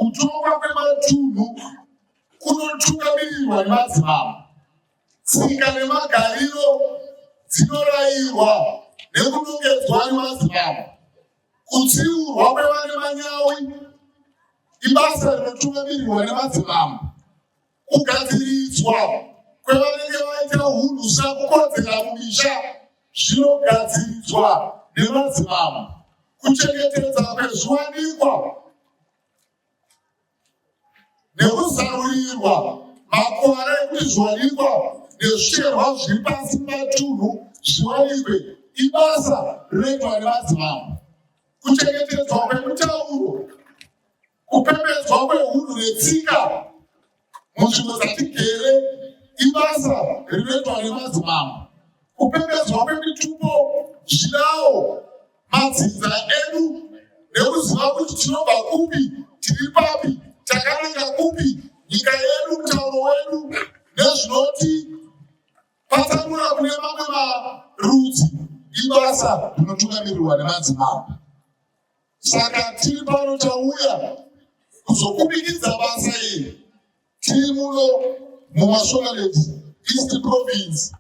kutonga kwematunhu kunotungamirirwa nemadzimambo. Tsika nemagariro dzinorayirwa nekunongedzwa nemadzimambo. Kutsiurwa kwevane manyawi ibasa rinotungamirirwa nemadzimambo. Kugadziridzwa kwevanenge vaita hunhusa kukodzera mumisha zvinogadziridzwa nemadzimambo. Kuchengetedza kwezviwanikwa nekuzarurirwa makwara ekuti zviwanikwa nezviterwa zviri pasi pematunhu zviwanikwe ibasa rinoitwa nemadzimambo. Kuchengetedzwa kwemitauro, kupembedzwa kwehunhu netsika munzvimbo dzatigere ibasa rinoitwa nemadzimambo. Kupembedzwa kwemitupo, zvilawo, madzinza edu nekuziva kuti tinobva kupi, tiri papi, takananga kupi, nyika yedu, mutauro wedu nezvinoti patsanura kune mamwe marudzi ibasa rinotungamirirwa nemadzimambo. Saka tiri pano tauya kuzokubikidza basa iri. Tiri muno muMashonaland East Province.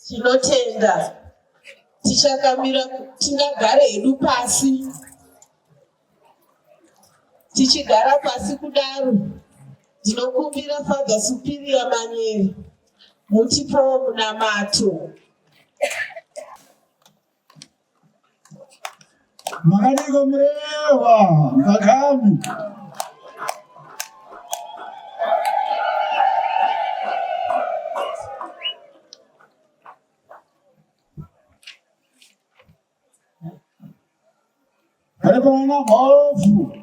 Tinotenda tichakamira tingagare hedu pasi. Tichigara pasi kudaro ndinokumbira Father Superior Manyeri mutipo munamato. Makaniko mrewa kakami Karibana hofu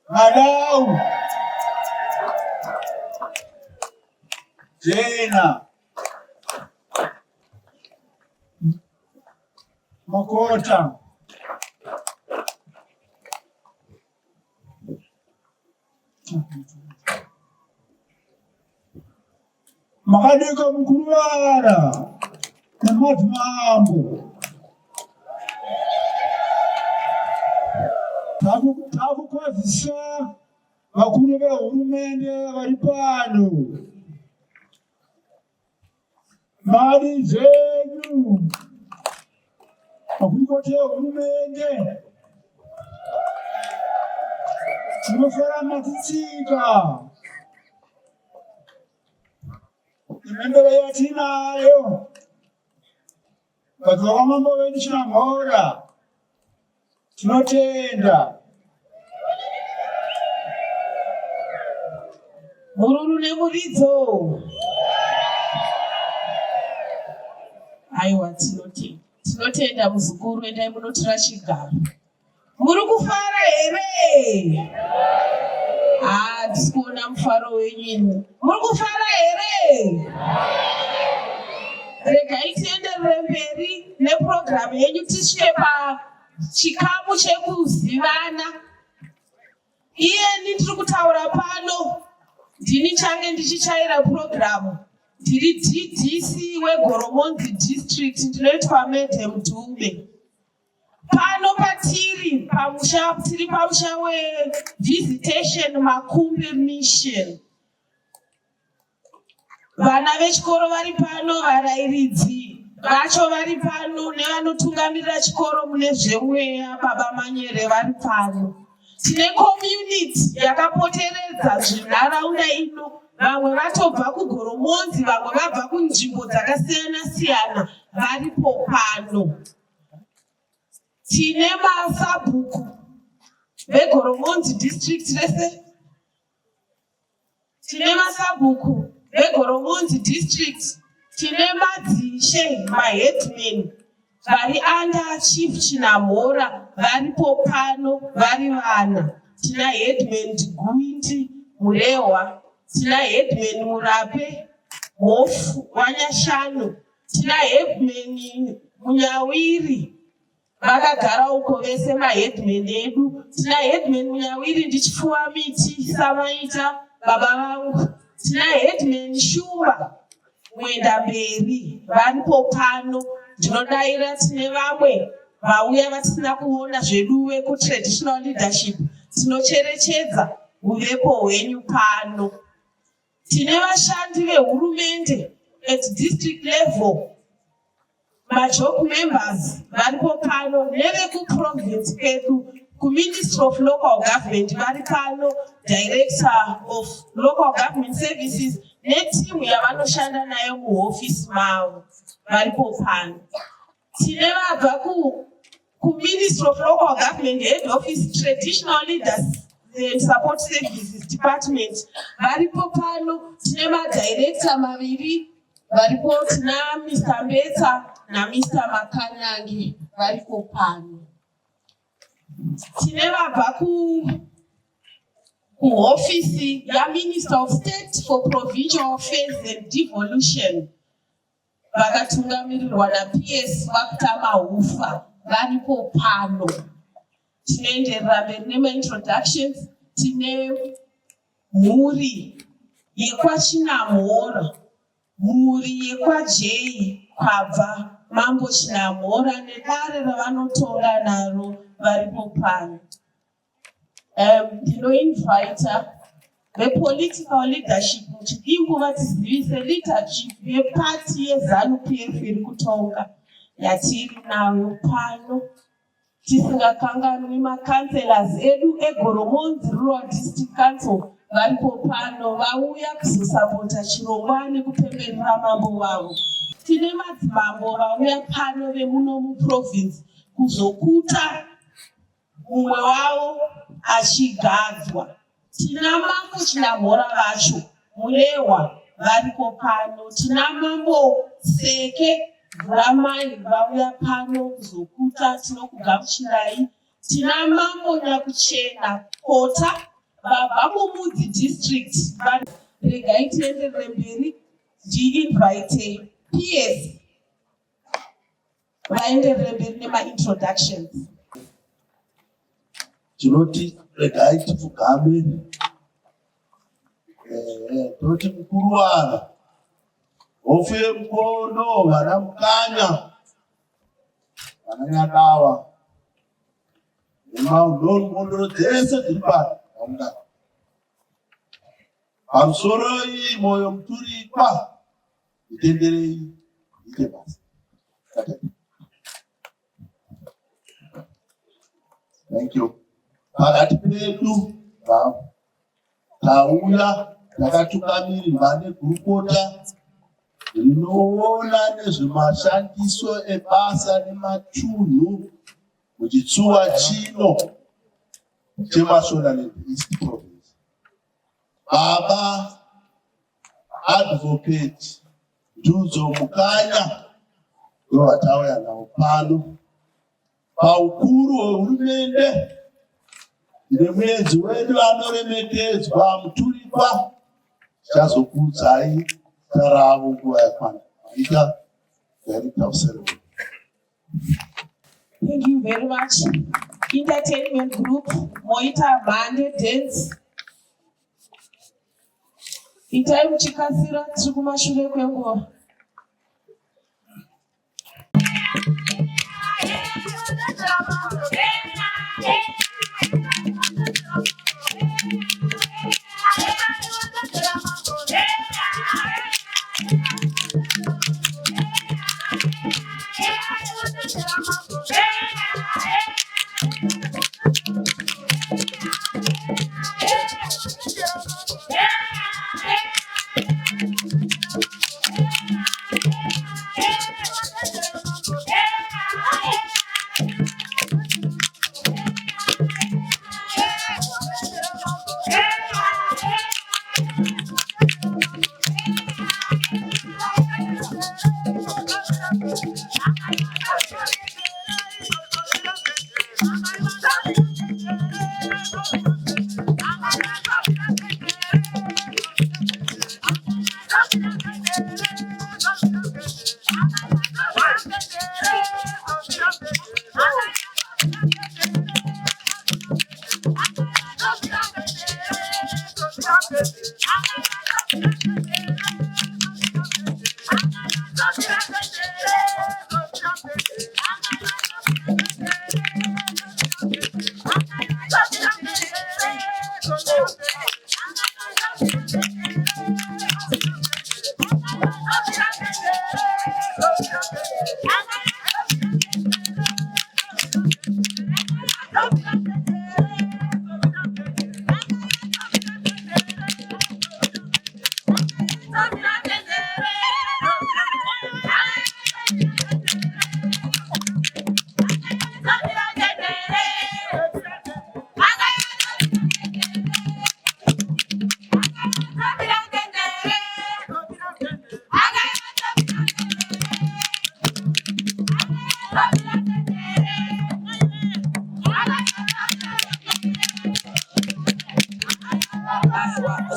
Madau Jena Makota Makaniko mkuruwara na madzimambo takukwazisa vakuru vehurumende vari pano. Mari dzenyu makurukota ehurumende tinofara matitsika nemembero yatinayo vadzwa vamambo vedu Chinamhora tinotenda. Mururu nemuridzo. Aiwa tinotenda muzukuru endai munotira chigaro. Muri kufara here? Handisi kuona mufaro wenyu. Muri kufara here? Regai tienderere mberi nepurogiramu yenyu tisvike pachikamu chekuzivana. Iyeni ndiri kutaura pano ndini change ndichichaira programu ndiri DDC weGoromonzi district, ndinoitwa Madam Dube. Pano patiri pamusha weVisitation Makumbi Mission. Vana vechikoro vari pano, varairidzi vacho vari pano, nevanotungamirira chikoro mune zvemweya Baba Manyere vari pano. Tine community yakapoteredza zvinharaunda ino. Vamwe vatobva kuGoromonzi, vamwe vabva kunzvimbo dzakasiyana-siyana varipo pano. Tine masabhuku veGoromonzi district rese. Tine masabhuku veGoromonzi district. Tine madzishe, maheadmen vari under Chief Chinamhora varipo pano vari vana. Tina headman Gwindi Murehwa, tina headman Murape Hofu Wanyashanu, tina headman Munyawiri vakagara uko vese maheadman edu. Tina headman Munyawiri ndichipfuwa miti Samaita baba vangu. Tina headman Shumba Mwendamberi varipo pano. Ndinodaira tine vamwe vauya vatisina kuona zveduwe kutraditional leadership. Tinocherechedza uvepo hwenyu pano. Tine vashandi vehurumende at district level, majob members varipo pano, nevekuprovince pedu kuMinistry of Local Government vari pano, Director of Local Government Services netimu yavanoshanda nayo muhofisi mavo varipo pano. Tine vabva kuMinistry of Local Government Head Office Traditional Leaders and Support Services Department varipo pano. Tine madirector maviri varipo, tina Mr. Mbeta na Mr. Makanyange varipo pano. Tine vabva kuhofisi yaMinister of State for Provincial Affairs and Devolution vakatungamirirwa naPS Vakutama Hufa varipo pano. Tinoenderera mberi nemaintroductions. Tine mhuri yekwaChinamhora, mhuri yekwaJay kwabva Mambo Chinamhora nedare ravanotonga naro varipo pano. Ndinoinvita vepolitical leadership kuti inguva tizivise leadership yepati yeZANU-PF iri kutonga yatiri nayo pano. Tisingakanganwi makanselas edu eGoromonzi Rural District Council varipo pano, vauya kuzosapota chirongwa nekupemberera mambo wavo. Tine madzimambo vauya pano vemuno muprovince kuzokuta mumwe wavo achigadzwa. Tina Mambo Chinamhora vacho Murehwa varipo pano. Tina Mambo Seke Ramai vauya pano kuzokuta, tinokugamuchirai. Tina Mambo Nyakuchena Kota vabva muMudzi district. Regai tienderere mberi ndiinvite PS vaenderere mberi nemaintroductions. Tinoti regai tipfugame. Tinoti mukuru wavo hofu yemukono, vana Mukanya, vana Nyadawa nemaundoro dzese dziri pano paungano. Pamusoro iyi moyo muturikwa, itenderei ite basa. Thank you. Pakati pedu tauya takatungamirirwa negurukota rinoona nezvemashandiso ebasa nematunhu muchitsuwa chino cheMashonaland East Province. Baba Advocate Ndudzo Mukanya ndovatauya nawo pano. Paukuru hwehurumende nemuedzi wedu anoremekedzwa muturikwa, tichazokuudzai zita ravo nguva yakwana. Maita Director of Ceremony. Thank you very much. Entertainment group, Moita Bande Dance. Itai muchikasira, tiri kumashure kwenguva.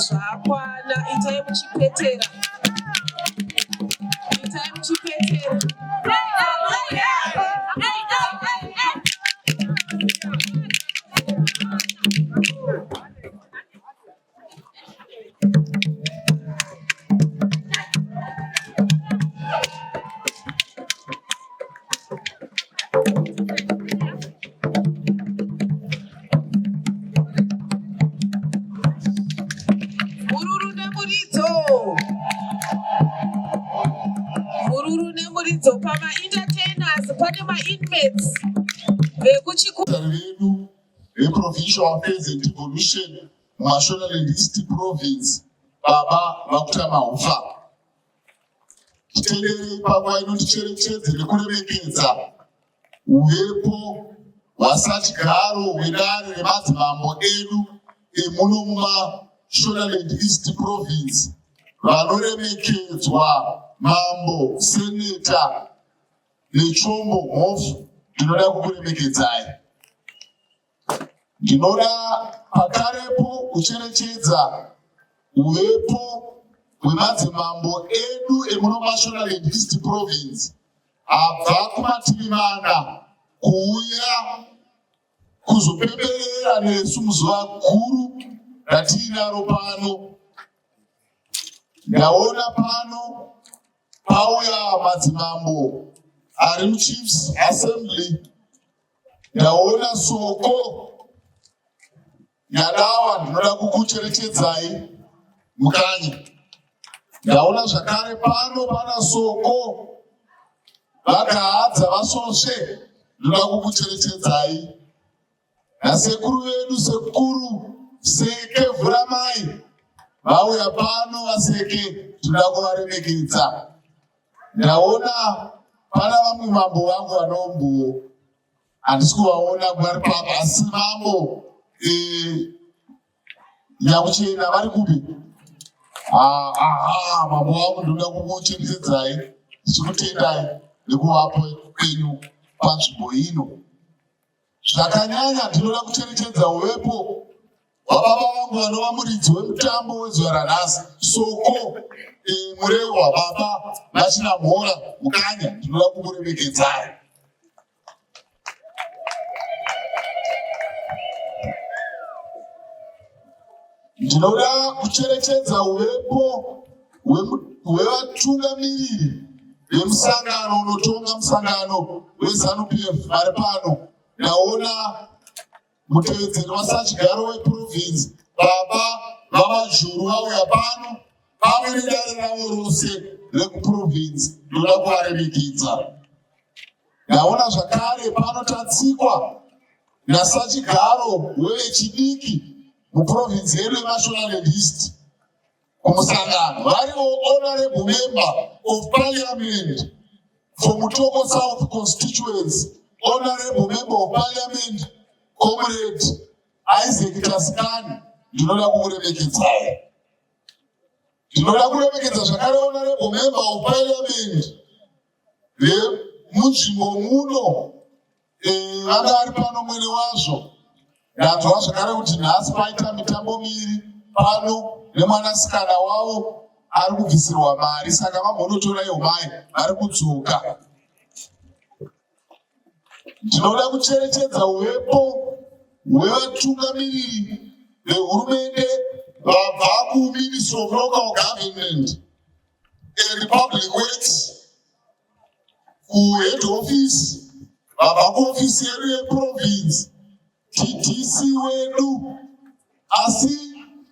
Zvakwana, itai muchipetera. Itai muchipetera. Mururu nemuridzo pama-entertainers pane ma-inmates vekuchikoro vedu veprovincial affairs and devolution mumashonaland east province baba vakuta mahufa. Titenderei panguva inoticherechedze nekuremekedza uvepo hwasatyaro hwedare remadzimambo edu emuno mumashonaland east province vanoremekedzwa Mambo, Seneta, Nechombo, Mofu, ndinoda kukuremekedzai. Ndinoda pakarepo kucherechedza uvepo hwemadzimambo edu emuno mumashonaland east province abva kumativi mana kuuya kuzopemberera nesu muzuva guru ratiinaro pano. Ndaona pano pauya madzimambo ari muchiefs assembly. Ndaona soko Nyadawa, ndinoda kukucherechedzai mukanya. Ndaona zvakare pano pana soko vakahadza vasosve, ndinoda kukucherechedzai. Nasekuru vedu sekuru Seke Vuramai vauya pano vaseke, ndinoda kuvaremekedza. Ndaona pana vamwe mambo vangu vanombo handisi kuvaona vari papa, asi mambo Nyamuchena vari kupi? Mambo vangu ndinoda kukucherechedzai, ndichikutendai nekuvapo kwenyu panzvimbo ino. Zvakanyanya ndinoda kucherechedza uvepo hwababa vangu vanova muridzi wemutambo wezuva ranhasi, Soko Murehwa baba Vachina Mhora mukanya, ndinoda kumuremekedzai. Ndinoda kucherechedza uvepo hwevatungamiriri vemusangano unotonga musangano weZANU-PF vari pano. Ndaona mutevedzeri wasachigaro weprovince Baba Vamajuru vauya pano pamwe nedare ravo rose rekuprovince. Ndoda kuvaremekedza. Ndaona zvakare panotatsikwa nasachigaro wevechidiki muprovince yedu yeMashonaland East kumusangano. Variwo honorable member of parliament for Mutoko South constituency, honorable member of parliament Comrade Isaac Tasikani. Ndinoda kukuremekedza. Ndinoda kuremekedza zvakare honorable member of parliament vemunzvimbo muno vanga vari pano mwene wazvo. Ndanzwa zvakare kuti nhasi paita mitambo miri pano nemwanasikana wavo ari kubvisirwa mari, saka vambonotora iyo mai vari kudzoka. Ndinoda kucherechedza uvepo hwevatungamiriri vehurumende vabva kuMinistry of Local Government and Public Works, kuhead office, vabva kuofisi yedu yeprovince, TDC wedu. Asi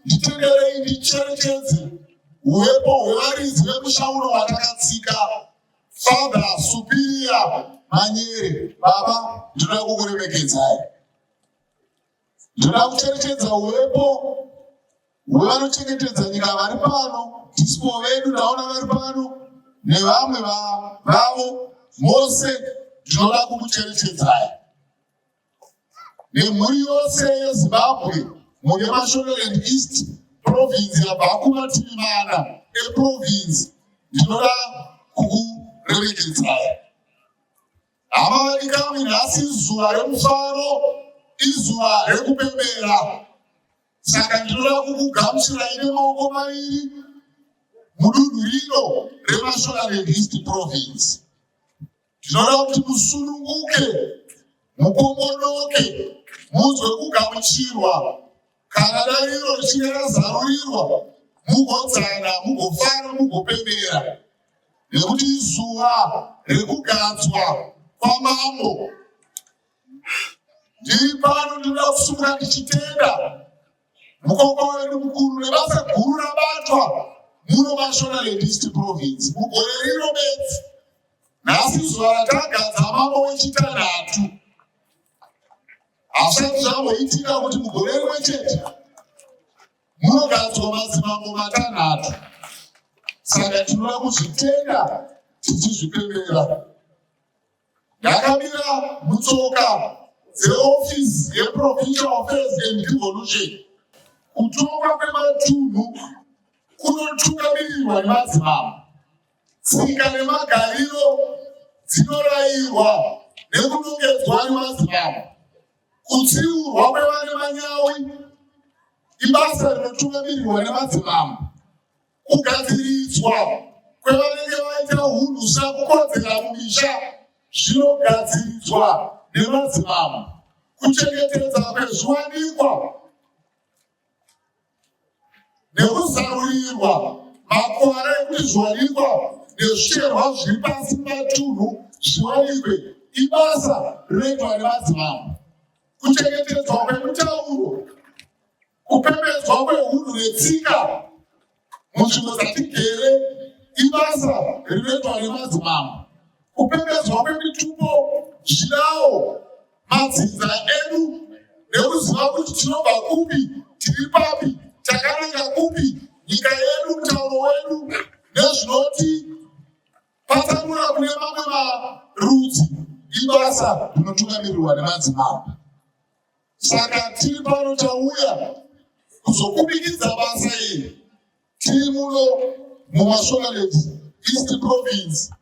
nditenderei ndicherechedze uvepo hwevaridzi vemushauno watakatsika, Father Superior Manyere. Baba, ndinoda kukuremekedzai. Ndinoda kucherechedza uvepo hwevanochengetedza nyika vari pano, dispo vedu ndaona vari pano, nevamwe vavo mose. Ndinoda kukucherechedzai. Nemhuri yose yeZimbabwe mune Mashonaland East province yabva kumativi mana eprovince. Ndinoda kukuremekedzai. Hama vadikani, nhasi izuva remufaro, izuva rekupembera. Saka ndinoda kukugamuchirai nemaoko maviri mudunhu rino reMashonaland East province. Ndinoda kuti musununguke, mukombonoke, munzwe kugamuchirwa. Kana dariro richinge razarurirwa, mugodzana, mugofara, mugopembera. Nekuti izuva rekugadzwa kwamambo. Ndiri pano ndinoda kusunga ndichitenda mukoko wedu mukuru nebasa guru rabatwa muno Mashonaland East province mugore rino bedzi. Nhasi zuva ratagadza mambo wechitanhatu. Hazvisati zvamboitika kuti mugore rimwe chete munogadzwa madzimambo matanhatu. Saka tinoda kuzvitenda tichizvipembera. Ndakamira mutsoka dzeofisi yeProvincial Affairs and Devolution. Kutonga kwematunhu kunotungamirirwa nemadzimambo. Tsika nemagariro dzinorayirwa nekunongedzwa nemadzimambo. Kutsiurwa kwevana manyawi ibasa rinotungamirirwa nemadzimambo. Kugadziridzwa kwevanenge vaita hunhusva kukodzera mumisha zvinogadziridzwa nemadzimambo. Kuchengetedza kwezviwanikwa nekuzarurirwa makwara ekuti zviwanikwa nezviterwa zviri pasi matunhu zviwanikwe ibasa rinoitwa nemadzimambo. Kuchengetedzwa kwemitauro, kupembedzwa kwehunhu netsika munzvimbo dzatigere ibasa rinoitwa nemadzimambo. Kupembedzwa kwemitupo, zvidawo, madzinza edu nekuziva kuti tinobva kupi, tiri papi, takananga kupi, nyika yedu, mutauro wedu nezvinoti patsanura kune mamwe marudzi ibasa rinotungamirirwa nemadzimambo. Saka tiri pano tauya kuzokubikidza basa iri. Tiri muno muMashonaland East province.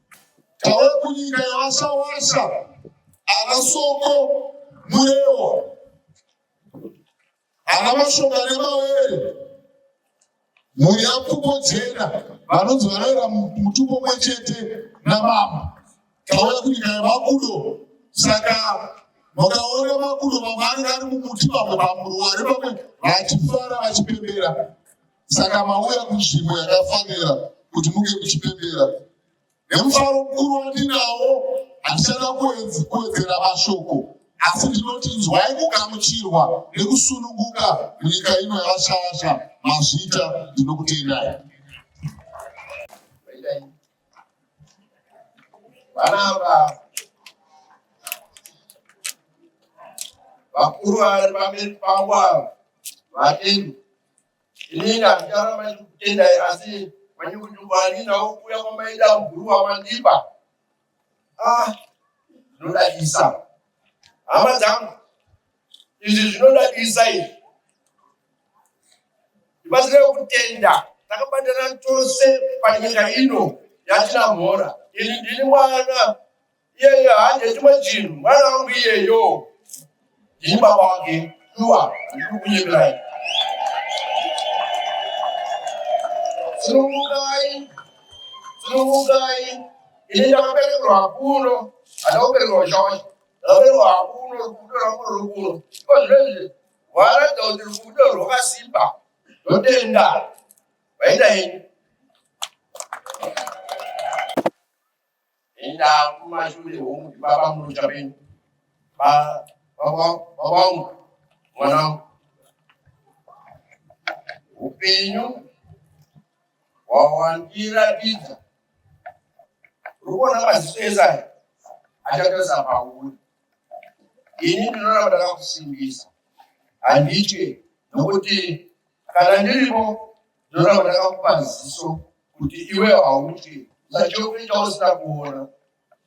Tauya kunyika yevashawasha, ana Soko Murewa, ana Mashonga nemawere, mhuri yaPfuko Jena, vanonzi vanoera mutupo mwechete namambo. Tauya kunyika yeMakudo. Saka Mukaona makudo mamwe anenge ari mumuti, vamwe pamuruware, vamwe vachifara vachipembera. Saka mauya kunzvimbo yakafanira kuti muge muchipembera. Nemufaro mukuru wandinawo, handichada kuwedzera mashoko, asi ndinoti inzwai kugamuchirwa nekusununguka munyika ino yakashasha. Mazvita, ndinokutendai. Vanava vakuru vari pamberi pangu ava vatendi, inini handicharamba ndikutendai, asi manyukunyukwandinawo kuuya kwamaida muguru wamandipa. Zvinodadisa hama dzangu, izvi zvinodadisa izvi. Ndibatsirei kutenda takabatana tose panyika ino yatina mhora. Ini ndini mwana, iyeye haje chimwe chinhu, mwana wangu iyeyo. Ndini baba wake, shuwa, ndiri kunyemerai. Sunungukai, ini ndakaberekerwa kuno, handina kuberekerwa Shawasha. Ndakaberekerwa kuno, rukudo rwangu ruri kuno. Iko zvinezvi, varatidza kuti rukudo rwakasimba. Ndotenda, vaita ini. Enda kumashure homu baba murucha penyu. Babangu, mwanangu. Upenyu wawandiratidza. Urikuona maziso ese achatoisa pauri. Ini ndinoona ndakakusimbisa. Handitye, nokuti kana ndiripo ndinoona ndakakupa ziso kuti iwe hautye. Usachokuita usina kuona.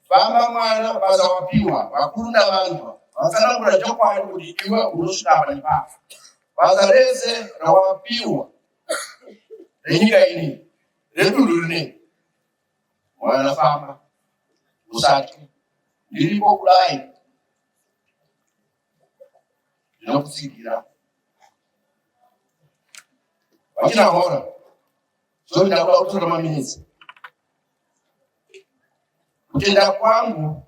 Famba mwana, basa wapiwa, vakuru navantu, vasanangura chokwadi kuti iwe unosvika apa nepapa. Basa rese rawapiwa renyika ini, redunhu rine. Mwana famba, usatye. Ndiripo kudai. Ndinokutsigira. Vachina mhora, so ndakuda kutora maminitsi. Kutenda kwangu,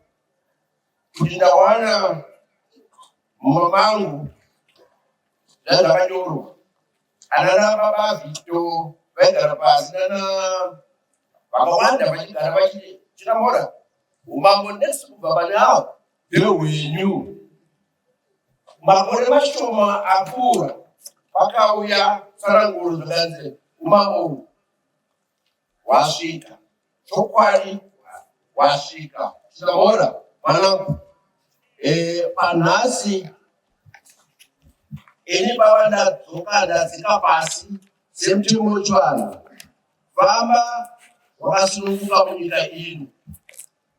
kuti ndawana mamangu, zvazvakanyorwa. Anana baba Vito, vaigara pasi, nana vakawanda vachigara vachina mhora. Umambo ndesi kubva pane avo, ndehwenyu. Makore mashoma apfuura, pakauya tsananguro dzakanzi umambo wasvika. Chokwadi wasvika. Tinamhora mwanangu. Panhasi ini baba ndadzoka ndadzika pasi semuti muchwana. Famba wakasununguka munyika ino.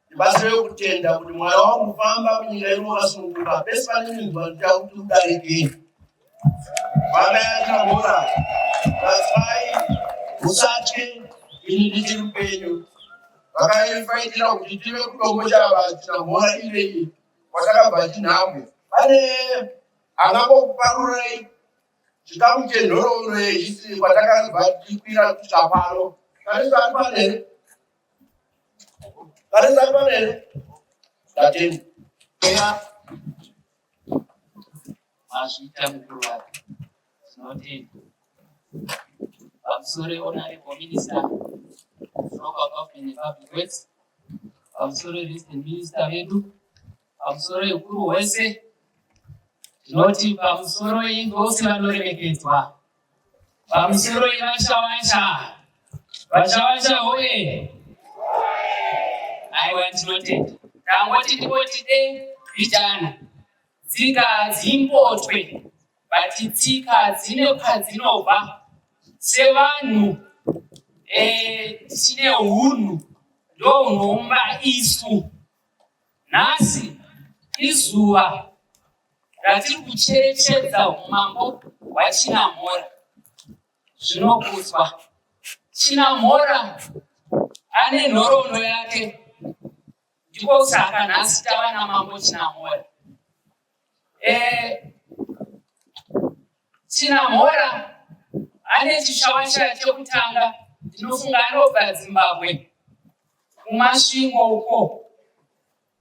Ndibatsirei kutenda kuti mwana wangu famba munyika ino wakasununguka. Pese pane minzwa ndita kuti udarikei. Baba yatinamhora. Rasai, usatye, ini ndichiri upenyu. Vakaifaitira kuti tive kudombo chava tinamhora ineyi kwatakabva tinhambwe. Pane angangokuparurei chikamu chenhoroono yehistory kwatakabva tichikwira kusvika pano. Karisati panere? Karisati panere? Ndatenda. Mazvita mukuru wake. Tinotenda. Pamusoro honorable minister, local government and public works, pamusoro resident minister vedu, pamusoro yekuru wese, tinoti pamusoro yevose vanoremekedzwa, pamusoro yevashawasha, vashawasha hoye. Aiwa tinotenda. Tangoti ndipoti vijana, tsika dzimbotwe, bati tsika dzine kwadzinobva. Sevanhu tine hunhu ndohunomba isu. Nhasi izuva ratiri kucherechedza umambo hwaChinamhora. Zvinokudzwa. Chinamhora ane nhoroondo yake. Ndipo saka nhasi tava namambo Chinamhora. Chinamhora ane chishawasha chekutanga, ndinofunga anobva Zimbabwe, kumasvingo uko.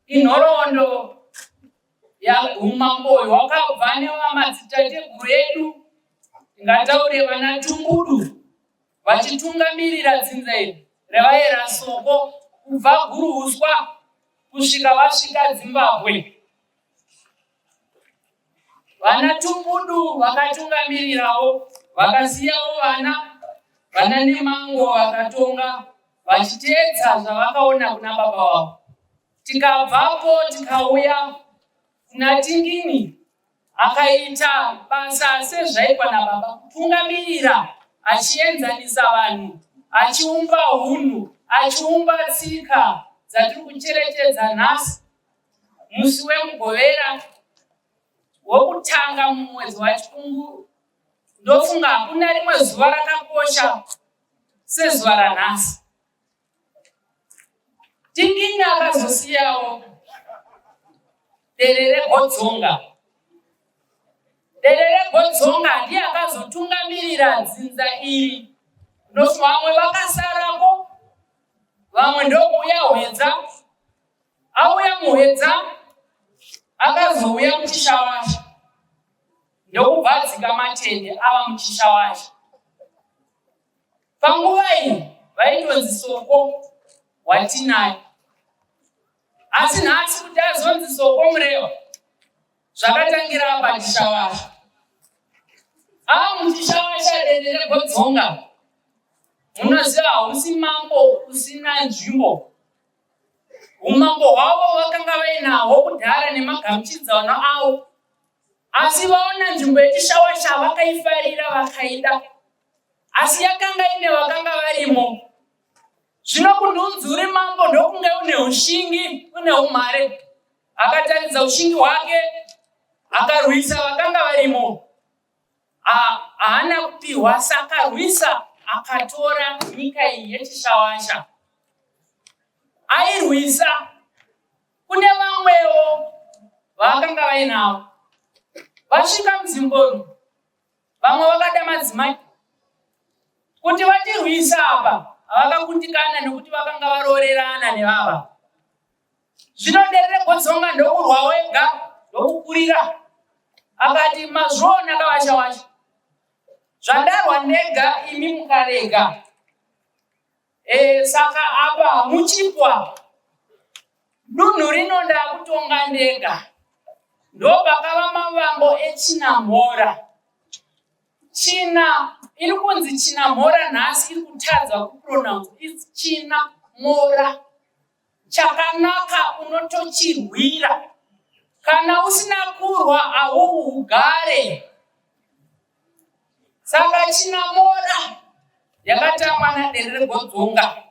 Inhoroondo umambo hwakabva nevamadzitateguru edu, ngataure vana Tumbudu vachitungamirira dzinza iri revaera soko kubva Guruswa kusvika vasvika Zimbabwe. Vana Tumbudu vakatungamirirawo, vakasiyawo vana Nemango vakatonga vachiteedza zvavakaona kuna baba wavo. Tikabvapo tikauya kuna Tingini, akaita basa sezvaitwa nababa, kutungamirira, achienzanisa vanhu, achiumba hunhu, achiumba tsika dzatiri kucherechedza nhasi. Musi wemugovera wokutanga mumwedzi waChikunguru, ndofunga hakuna rimwe zuva rakakosha sezuva ranhasi. Tingini akazosiyawo Derere Godzonga. Derere Godzonga ndiye akazotungamirira dzinza iri. Ndofunga vamwe vakasarako, vamwe ndokuuya Hwedza, auya muHwedza akazouya muChishawasha, ndokubvadzika matende ava muChishawasha. Panguva iyi vaitonzi Soko Watinayo, asi nhasi kuti azonzi Soko Murehwa zvakatangira paChishawasha. Ava muChishawasha Derere Godzonga, munoziva hausi mambo usina nzvimbo. Umambo hwavo vakanga vainahwo kudhara nemagamuchidzano avo, asi vaona nzvimbo yeChishawasha vakaifarira vakaida, asi yakanga ine vakanga varimo. Zvino kunhunzi uri mambo ndokunge une ushingi, une umhare. Akataridza ushingi hwake, akarwisa vakanga varimo. Haana kupihwa, saka akarwisa akatora nyika iyi yeChishawasha. Airwisa kune vamwewo vakanga vainavo. Vasvika muZimbabwe, vamwe vakada madzimai kuti vatirwisa apa, havakakundikana nekuti vakanga varorerana nevava. Zvino Derere Godzonga ndokurwa wega, ndokukurira. Akati mazviona kavashawasha, zvandarwa ndega imi mukarega. Saka apa muchipwa, dunhu rinoda kutonga ndega. Ndopakava mavambo eChinamhora. China iri kunzi Chinamhora nhasi iri kutadza kupronounce is Chinamhora. Chakanaka unotochirwira. Kana usina kurwa hauugare. Saka Chinamhora yakatangwa naDerere Godzonga.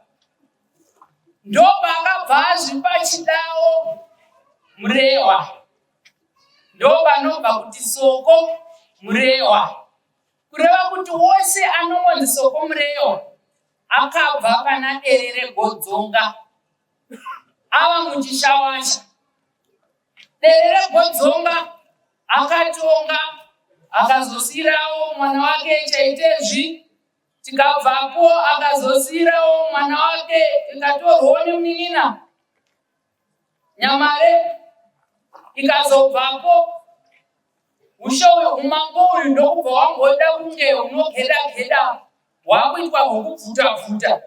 Ndopakabva azvipa chidawo Murehwa. Ndopanobva kuti Soko Murehwa. Kureva kuti wose anongonzi Soko Murehwa akabva pana Derere Godzonga. Ava muChishawasha. Derere Godzonga akatonga, akazosirawo mwana wake Chaitezvi. Tikabvapo akazosirawo mwana wake ikatorwawo nemunin'ina Nyamare. Ikazobvapo ushowe umambo uyu ndokubva wangoda kunge unogeda-geda, hwakuitwa hwokubvuta-bvuta.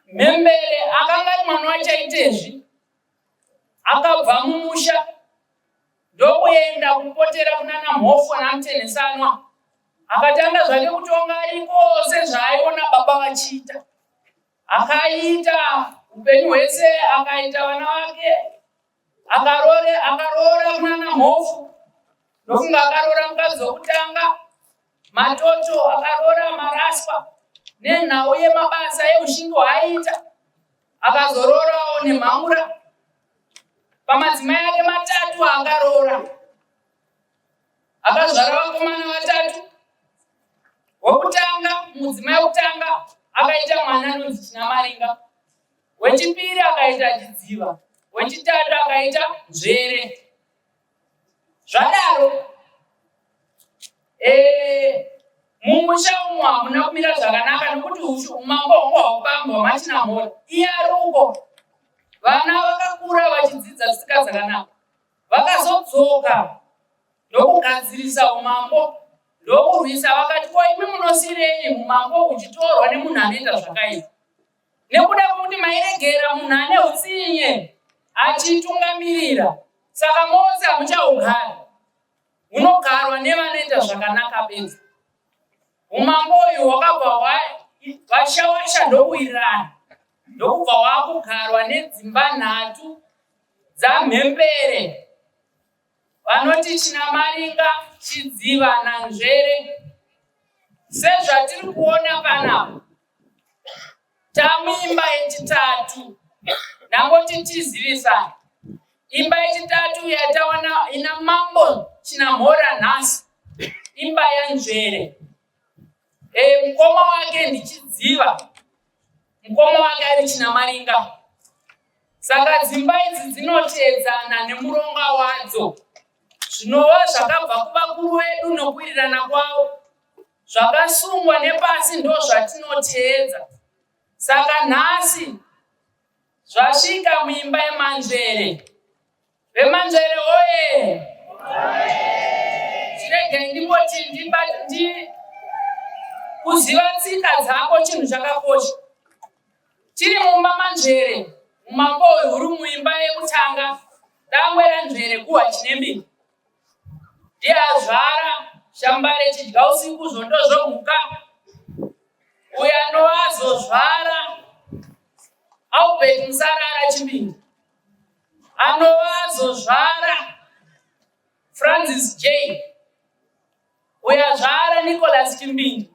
Mhembere akanga ari mwana waChaitezvi akabva mumusha ndokuenda kupotera kunana Mhofo naMutenesanwa. Akatanga zvake kutonga ariko sezvaaiona baba vachiita. Akaita upenyu hwese, akaita vana vake, akarora kunana Mhofu. Ndofunga akarora mukadzi wokutanga, Matoto, akarora Maraspa nenhau yemabasa eushingi hwaaita. Akazororawo neMhaura. Pamadzimai ake matatu akarora. Akazvara vakomana vatatu. Wokutanga, mudzimai wokutanga akaita mwana anonzi Chinamaringa. Wechipiri akaita Chidziva. Wechitatu akaita Nzvere. Zvadaro mumusha umu hamuna kumira zvakanaka nekuti umambo hwanga hwaupambwa hwaChinamhora. Iye ari uko. Vana vakakura vachidzidza tsika dzakanaka. vakazodzoka ndokugadzirisa umambo ndokurwisa vakati ko imi munosirei umambo uchitorwa nemunhu anoita zvakaipa nekuda kwokuti mairegera munhu ane utsinye achitungamirira saka mose hamuchaugara hunogarwa nevanoita zvakanaka bedzi. Umambo uyu hwakabva hwashawasha ndokuwirirana ndokubva hwakugarwa nedzimba 3 dzamhembere vanoti Chinamaringa, Chidziva naNzvere. Sezvatiri kuona panapa tamuimba yechitatu nangoti tizivisane. Imba yechitatu yataona ina mambo Chinamhora nhasi imba yaNzvere. Mukoma wake ndiChidziva, mukoma wake ari Chinamaringa. Saka dzimba idzi dzinotedzana nemuronga wadzo zvinova zvakabva kuvakuru vedu nokuwirirana kwavo zvakasungwa nepasi ndo zvatinoteedza. Saka nhasi zvasvika muimba yeManzvere. VeManzvere oye! Chiregai ndimboti kuziva tsika dzako chinhu chakakosha. Tiri mumba Manzvere, umambo huri muimba yekutanga dangwe raNzvere kuhwa Chinembiri. Ndiye azvara Shambare chidya usiku zvondo zvomhuka. Uyo anovazozvara Albert Musarara Chimbindi. Anovazozvara Francis J. Uyo azvara Nicholas Chimbindi.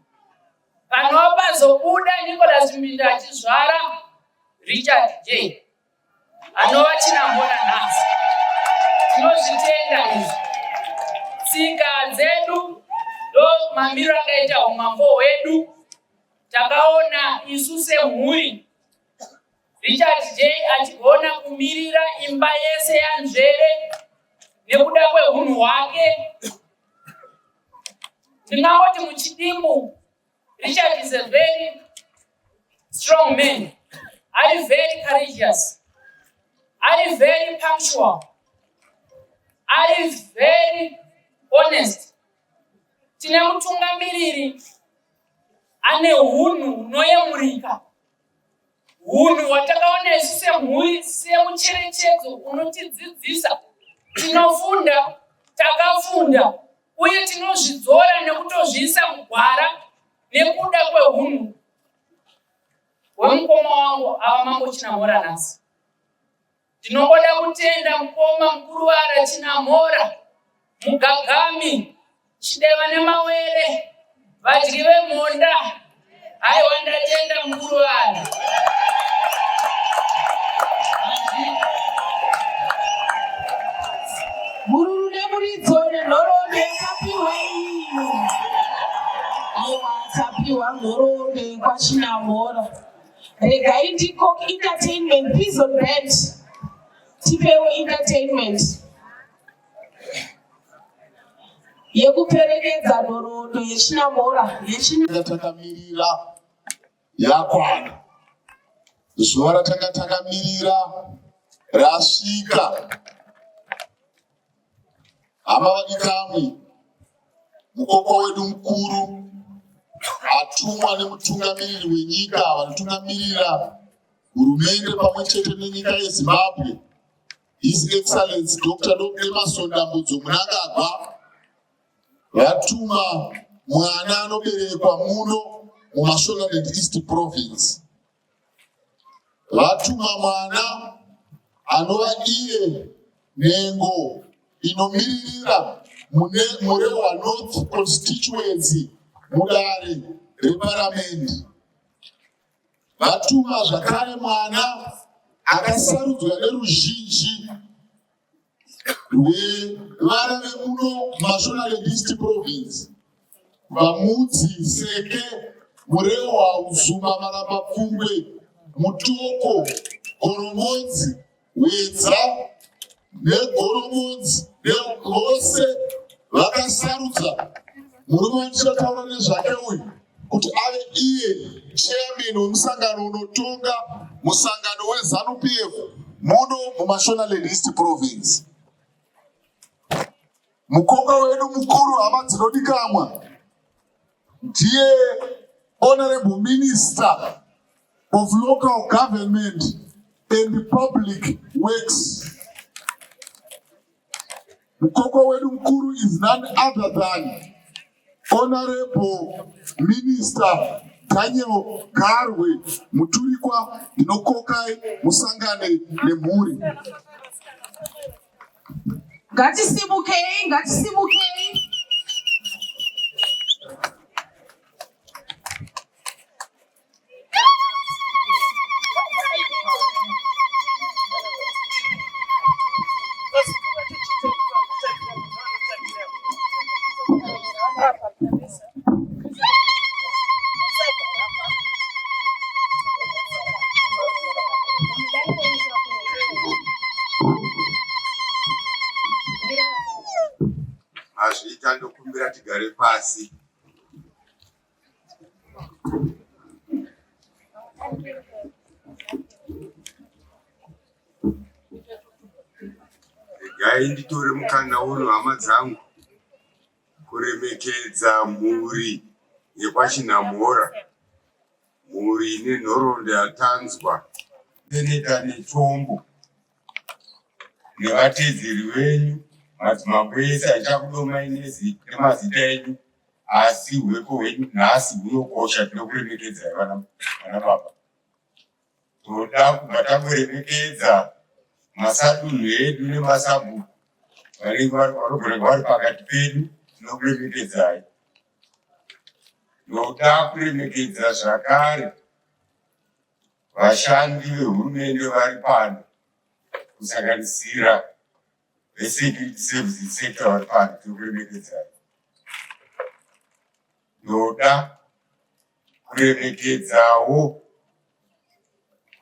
Panopazobuda Nicholas Chimbindi achizvara Richard J. Anova Chinamhora nhasi. Tinozvitenda izvi. Tsika dzedu ndo mamiriro akaita umambo hwedu. Takaona isu semhuri Richard J achigona kumirira imba yese yaNzvere nekuda kwehunhu hwake. Ndingangoti muchidimbu Richard is a very strong man. Ari very courageous. Ari very punctual. Ari very honest. Tine mutungamiriri ane hunhu hunoyemurika. Hunhu hwatakaona isu semhuri semucherechedzo unotidzidzisa. Tinofunda, takafunda, uye tinozvidzora nekutozviisa mugwara nekuda kwehunhu hwemukoma wangu ava mambo Chinamhora nhasi. Ndinoda kutenda mukoma mukuru wara Chinamhora, mugagami, chideva nemawere, vadyi vemhonda. Haiwa ndatenda mukuru wara. Mururu nemuridzo nenhoroondo yakapiwa iyi. Aiwa tapiwa nhoroondo kwaChinamhora. Regai ndiko entertainment, please on bed. Tipewe entertainment yekuperekedza nhoroondo yeChinamhora. Takamirira yakwana. Zuva ratakatakamirira rasvika. Hama vadikamwe, mukoko wedu mukuru atumwa nemutungamiriri wenyika vanotungamirira hurumende pamwe chete nenyika yeZimbabwe, His Excellency Dr. Emerson Dambudzo Mnangagwa, vatuma mwana anoberekwa muno muMashonaland East Province. Vatuma mwana anova iye nhengo inomiririra murewa North Constituency mudare reparamendi. Vatuma zvakare mwana akasarudzwa neruzhinji rwevana vemuno Mashonaland East Province, Vamudzi, Seke, Murewa, Uzuma, Marambapfungwe, Mutoko, Goromodzi, Wedza neGoromodzi nevose vakasarudza murume watichataura nezvake uyu kuti ave iye chairman wemusangano unotonga musangano weZANU-PF muno muMashonaland East Province. Mukoka wedu mukuru hama dzinodikamwa ndiye Honorable Minister of Local Government and Public Works. Mukoka wedu mukuru is none other than Honorable Minister Daniel Karwe Muturikwa Inokokai Musangane Nemuri. Ngatisibukei, ngatisibukei. Azviita ndokumbira tigare pasi. Regai nditore mukana uno hama dzangu kuremekedza mhuri yekwaChinamhora, mhuri ine nhoroondo yatanzwa seneta netombo nevatedzeri venyu madzimambo ese achakudomai nemazita enyu, asi hweko hwenyu nhasi hunokosha. Tinokuremekedzai vana baba. Toda kubva tangoremekedza masadunhu edu nemasabhuku vanogona vari pakati pedu. Tinokuremekedzai. Toda kuremekedza zvakare vashandi vehurumende vari pano, kusanganisira vesecurity services sector vari pano. Tinokuremekedzai. Toda kuremekedzawo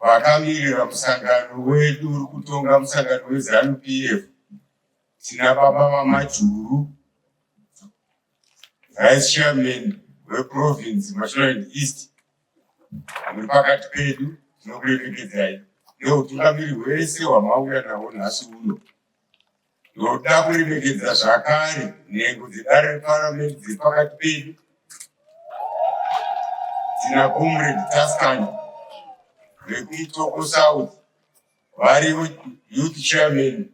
vakamirira musangano wedu uri kutonga musangano weZANU-PF. Tina baba vaMajuru, vice chairman weprovince Mashonaland East, muri pakati pedu. Tinokuremekedzai neutungamiri hwese hwamauya nawo nhasi uno. Toda kuremekedza zvakare nhengo dzedare reparamende dziri pakati pedu. Tina Comrade Taskani vekumutoko South, varivo youth chairman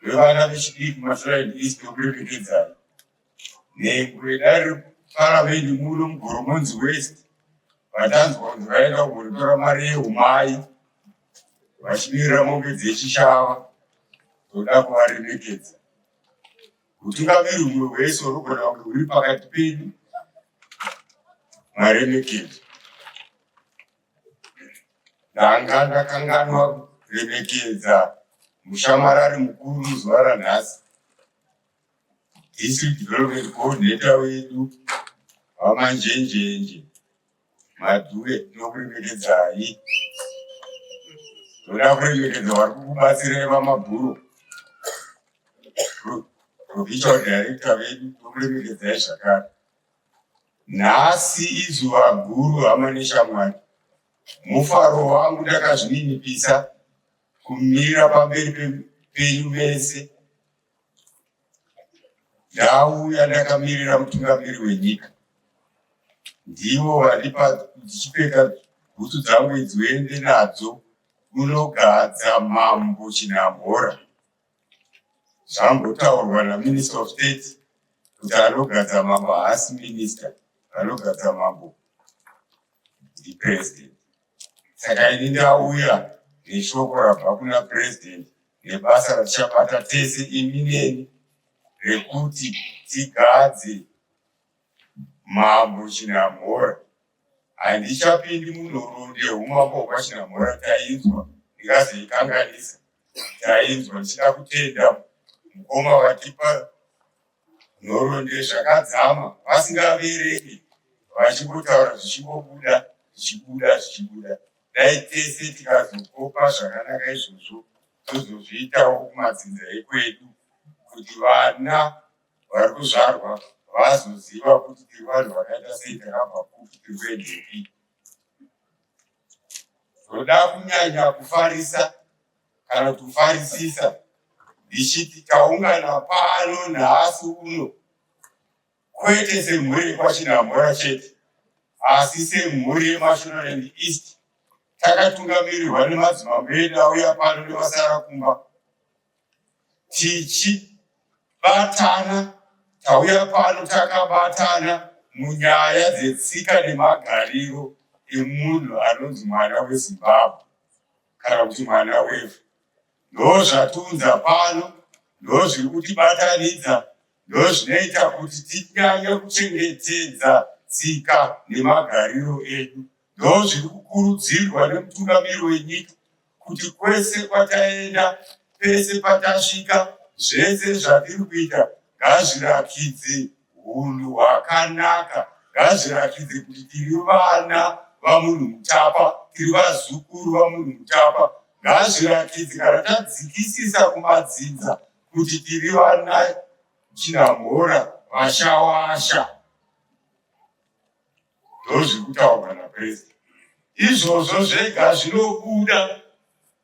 vevana vechidiki Mashonaland East. Tinokuremekedzai. Nhengo yedare reparamende muno muGoromonzi West, vatanzwa kuti vaenda kundotora mari yeumai vachimirira mombe dzechishava. Toda kuvaremekedza. Utungamiri humwe hwese hunogona kunge huri pakati pedu, maremekedzo. Ndanga ndakanganwa kuremekedza mushamarari mukuru zuva ranhasi, District Development Coordinator wedu vaManjenjenje Madhuwe. Tinokuremekedzai. Toda kuremekedza vari kukubatsirai vaMabhuro, Provincial Director vedu. Tinokuremekedzai zvakare. Nhasi izuva guru hama neshamwari. Mufaro wangu ndakazvininipisa kumira pamberi penyu mese. Ndauya ndakamirira mutungamiri wenyika. Ndivo vandipa ndichipfeka bhutsu dzangu idzi uende nadzo kunogadza mambo Chinamhora. Zvambotaurwa naMinister of State kuti anogadza mambo haasi minister, anogadza mambo ndiPresident. Saka ini ndauya neshoko rabva kuna President nebasa ratichapata tese imi neni rekuti tigadze mambo Chinamhora. Handichapindi munhoroondo yeumambo hwakwaChinamhora tainzwa ndikazoikanganisa. Tainzwa tichida kutenda mukoma watipa nhoroondo zvakadzama vasingavereki, vachingotaura zvichingobuda zvichibuda. Dai tese tikazokopa zvakanaka izvozvo tozozviitawo kumadzinza ekwedu, kuti vana vari kuzvarwa vazoziva kuti tiri vanhu vakaita sei, takabva kupi, tiri kuendepi. Toda kunyanya kufarisa kana kufarisisa ndichiti taungana pano nhasi uno kwete semhuri yekwachinhamora chete asi semhuri yeMashonaland East takatungamirirwa nemadzimambo edu auya pano nevasara kumba tichibatana tauya pano takabatana munyaya dzetsika nemagariro emunhu anonzi mwana weZimbabwe kana kuti mwana wevhu. Ndo zvatiunza pano, ndo zviri kutibatanidza, ndo zvinoita kuti tinyanye kuchengetedza tsika nemagariro edu. Ndo zviri kukurudzirwa nemutungamiri wenyika kuti kwese kwataenda, pese patasvika, zvese zvatiri kuita ngazvirakidze hunhu hwakanaka, ngazvirakidze kuti tiri vana vamunhu mutapa, tiri vazukuru vamunhu mutapa, ngazvirakidze kana tadzikisisa kumadzinza kuti tiri vana chinhamhora vashawasha. Ndozviri kutaurwa naPresident. Izvozvo zvega zvinobuda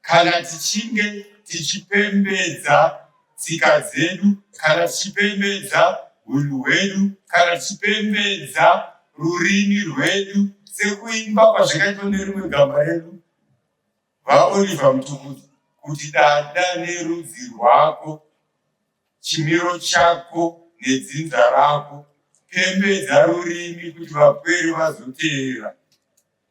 kana tichinge tichipembedza tsika dzedu, kana tichipembedza hunhu hwedu, kana tichipembedza rurimi rwedu, sekuimba kwazvakaitwa nerimwe gamba redu vaOliver Mtukudzi, kuti dada nerudzi rwako, chimiro chako nedzinza rako, pembedza rurimi kuti vapwere vazoteera.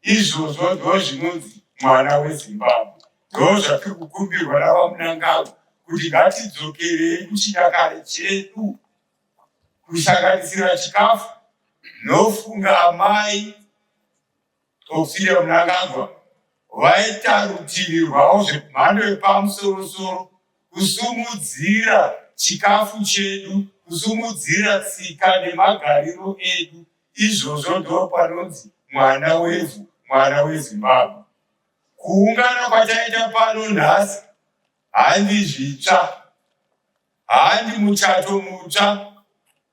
Izvozvo ndo zvinonzi mwana weZimbabwe. Ndo zvatiri kukumbirwa navaMunangagwa kuti ngatidzokerei kuchinyakare chedu, kusanganisira chikafu. Nofunga amai Auxilia Mnangagwa vaita rutivi rwavo zvemhando yepamusoro-soro kusumudzira chikafu chedu, kusumudzira tsika nemagariro edu. Izvozvo ndo panonzi mwana wevhu, mwana weZimbabwe. Kuungana kwataita pano nhasi handi zvitsva, handi muchato mutsva.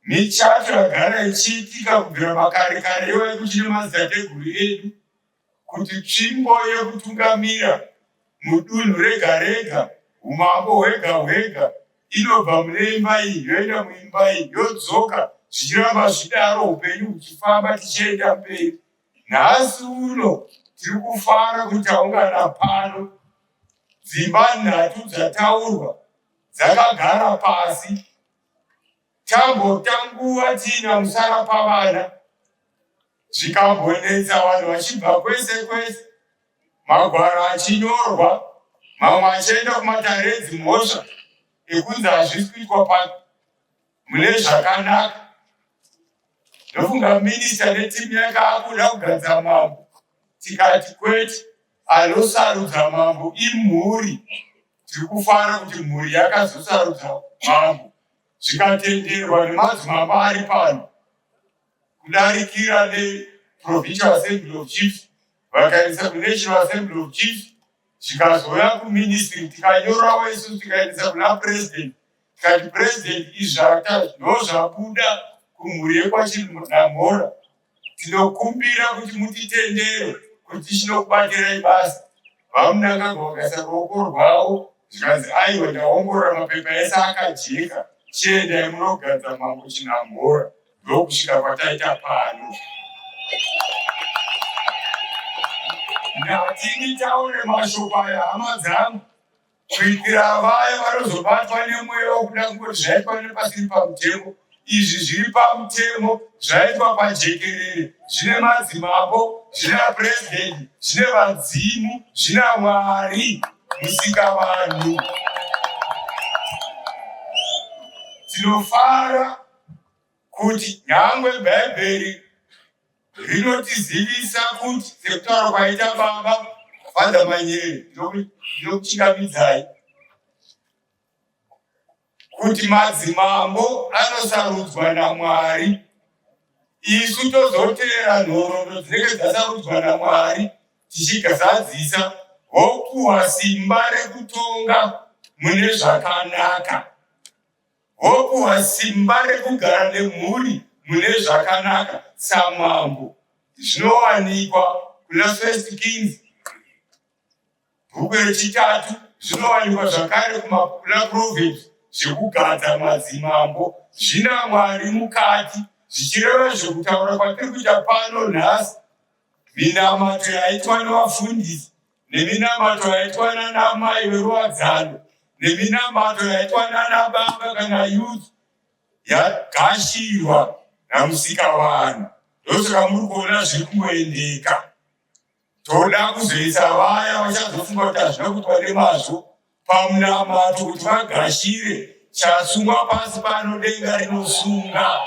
Michato yagara ichiitika kubvira makare kare yekuchine madzitateguru edu, kuti tsvimbo yekutungamira mudunhu rega rega, umambo hwega hwega, inobva mune imba iyi yoenda muimba iyi yodzoka, zvichiramba zvidaro upenyu huchifamba tichienda mberi. Nhasi uno tiri kufara kuti taungana pano, dzimba 3 dzataurwa dzakagara pasi. Tambotanguva tiina musara pavana, zvikambonetsa vanhu vachibva kwese kwese, magwaro achinyorwa, mamwe achienda kumatare edzimhosva ekunzi hazvisi kuitwa pano mune zvakanaka. Ndofunga minista netimu yake akuda kugadza mambo, tikati kwete, anosarudza mambo imhuri. Tiri kufara kuti mhuri yakazosarudza mambo, zvikatenderwa nemadzimambo ari pano, kudarikira neProvincial Assembly of Chiefs, vakaendesa kuNational Assembly of Chiefs, zvikazouya kuministry, tikanyorawo isu tikaendesa kuna President, tikati President izvata ndo zvabuda kumhuri yekwachinhamhora, tinokumbira kuti mutitendere kuti tichinokubakirai basa. VaMunangagwa vakaisa ruoko rwavo, zvikanzi aiwa ndaongorora mapepa ese akajeka, chiendai munogadza mambo chinhamhora. Ndokusvika kwataita pano. Ndatini taure mashoko aya hama dzangu, kuitira vaya vanozobatwa nemweya wokuda kungoti zvaitwa nepasiri pamutemo. Izvi zviri pamutemo, zvaitwa pajekerere, zvine madzimambo, zvine President, zvine vadzimu, zvine Mwari musikavanhu. Tinofara kuti nyangwe Bhaibheri rinotizivisa kuti sekutaura kwaita baba Father Manyere, ndinokuchingamidzai kuti madzimambo anosarudzwa naMwari. Isu tozoteera nhoroondo dzinenge dzasarudzwa naMwari, tichigazadzisa vopuhwa simba rekutonga mune zvakanaka, vopuhwa simba rekugara nemhuri mune zvakanaka samambo. Zvinowanikwa kuna 1 Kings bhuku rechitatu, zvinowanikwa zvakare kuna Proverbs zvekugadza madzimambo zvina Mwari mukati, zvichireva zvekutaura kwatiri kuita pano nhasi. Minamato yaitwa nevafundisi, neminamato yaitwa nanamai veruwadzano, neminamato yaitwa nanababa kana youth yagashirwa namusikavanhu. Ndosaka muri kuona zviri kungoendeka. Toda kuzoisa vaya vachazofunga kuti hazvina kuitwa nemazvo pamunamato kuti vagashire chasungwa pasi pano denga rinosunga.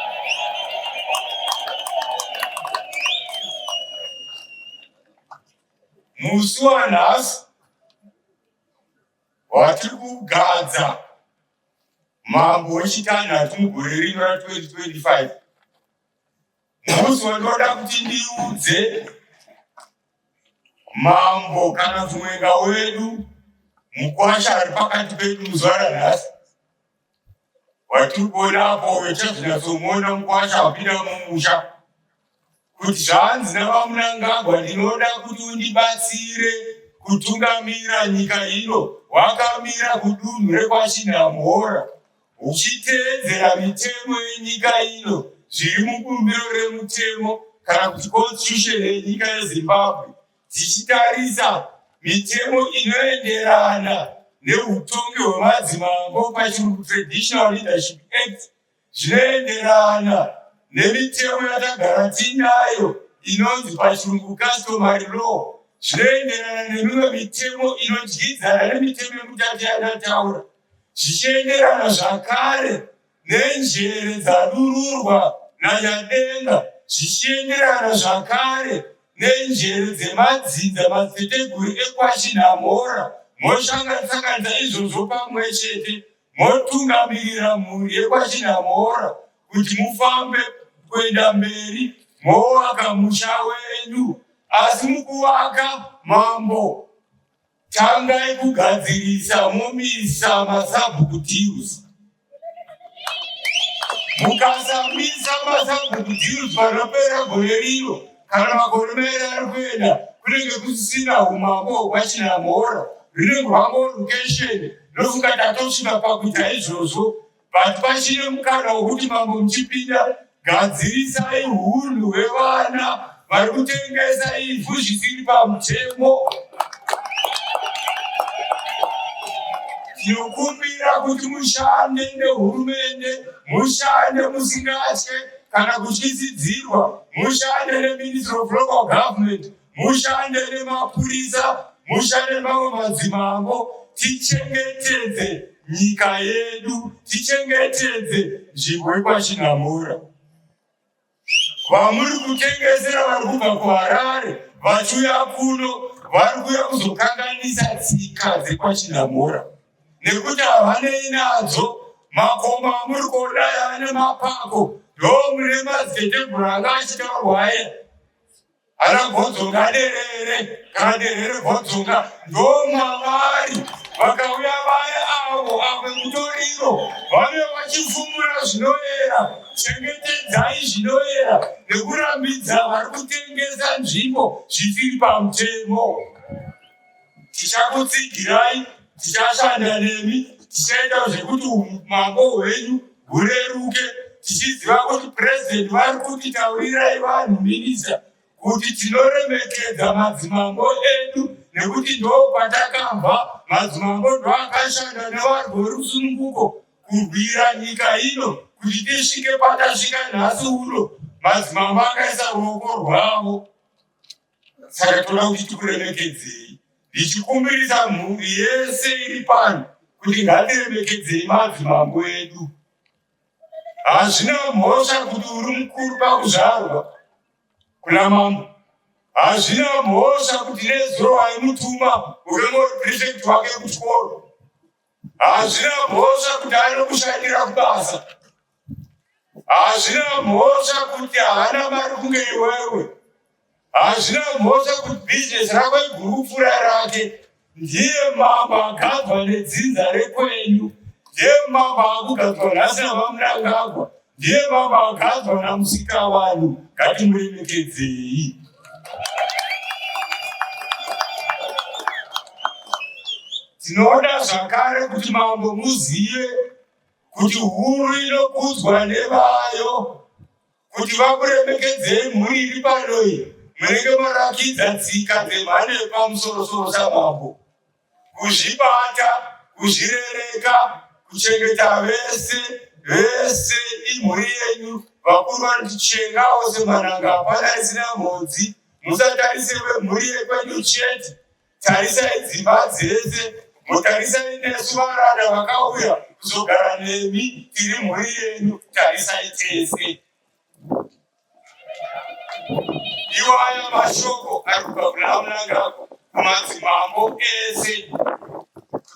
Musi wanhasi watiri kugadza mambo wechitanhatu mugore rino ra2025. Musi wandinoda kuti ndiudze mambo kana kuti mwenga wedu mukwasha ari pakati pedu muzuva ranhasi. Watiri kuonapo wechazvinatsomuona mukwasha wapinda mumusha kuti zvanzi navamunangagwa, ndinoda kuti undibatsire kutungamira nyika ino. Wakamira kudunhu rekwachinhamhora uchiteedzera mitemo yenyika ino, zviri mubumbiro remutemo kana kuti constitution yenyika yeZimbabwe, tichitarisa mitemo inoenderana neutongi hwemadzimambo pachirungu Traditional Leadership Act, zvinoenderana nemitemo yatagara tinayo inonzi pachirungu Customary Law, zvinoenderana nemimwe mitemo inodyidzana nemitemo yekutati yandataura, zvichienderana zvakare nenjere dzadururwa naNyadenga, zvichienderana zvakare nenjere dzemadzinza madziteteguru ekwachinhamhora. Moshanganisanganisa izvozvo pamwe chete, motungamirira mhuri yekwachinhamhora kuti mufambe kuenda mberi movaka musha wenyu. Asi mukuvaka mambo, tangai kugadzirisa momisa masabhuku deals. Mukasamisa masabhuku deals panopera gore rino kana makore mairi ari kuenda, kunenge kusisina umambo hwekwachinhamhora, rinenge rwangorukesheni. Ndofunga tatosvika pakuita izvozvo, but pachine mukana wokuti mambo muchipinda, gadzirisai hunhu hwevana vari kutengesa ivhu zvisiri pamutemo. Tinokumbira kuti mushande nehurumende, mushande musingatye kana kutyisidzirwa, mushande neMinistry of Local Government, mushande nemapurisa, mushande nemamwe madzimambo. Tichengetedze nyika yedu, tichengetedze nzvimbo yekwachinhamhora. Vamuri kutengesera vari kubva kuHarare vachiuya kuno vari kuuya kuzokanganisa tsika dzekwachinhamhora, nekuti havanei nadzo. Makomo amuri kodai ane mapako, ndo mune madziteteguru anga achitaurwa aya, ana Godzonga derere kana derere Godzonga, ndo mavari vakauya vaya avo mutoriro vave vachifumura zvinoera. Chengetedzai zvinoera nekurambidza vari kutengesa nzvimbo zvisiri pamutemo. Tichakutsigirai, tichashanda nemi, tichaita zvekuti umambo hwenyu hureruke, tichiziva kuti president vari kutitaurirai vanhu minista kuti tinoremekedza madzimambo edu, nekuti ndo patakabva. Madzimambo ndo akashanda nevanhu verusununguko kurwira nyika ino kuti tisvike patasvika nhasi uno. Madzimambo akaisa ruoko rwavo. Saka toda kuti tikuremekedzei, ndichikumbirisa mhuri yese iri pano kuti ngatiremekedzei madzimambo edu. Hazvina mhosva kuti uri mukuru pakuzvarwa kuna mambo, hazvina mhosva kuti nezuro waimutuma uremori prefect wake kuchikoro, hazvina mhosva kuti anokushandira kubasa, hazvina mhosva kuti haana mari kunge iwewe, hazvina mhosva kuti bhizinesi rako iguru kupfuura rake. Ndiye mambo agadzwa nedzinza rekwenyu, ndiye mambo akugadzwa nhasi navamunangagwa, ndiye mambo agadzwa namusikavanhu. Ngatimuremekedzei. Tinoda zvakare kuti mambo muzive kuti huru inokudzwa nevayo, kuti vakuremekedzei mhuri iri pano iyi, munenge marakidza tsika dzemhando yepamusoro-soro samambo. Kuzvibata, kuzvirereka, kuchengeta vese imhuri yenyu. Vakuru vanotichengawo semwananga hapana risina mhodzi. Musatarise mhuri yekwenyu chete, tarisai dzimba dzese, mutarisai nesu varanda vakauya kuzogara nemi tiri mhuri yenyu, tarisai tese. Iwaya mashoko ari kubva kuna Mnangagwa kumadzimambo ese,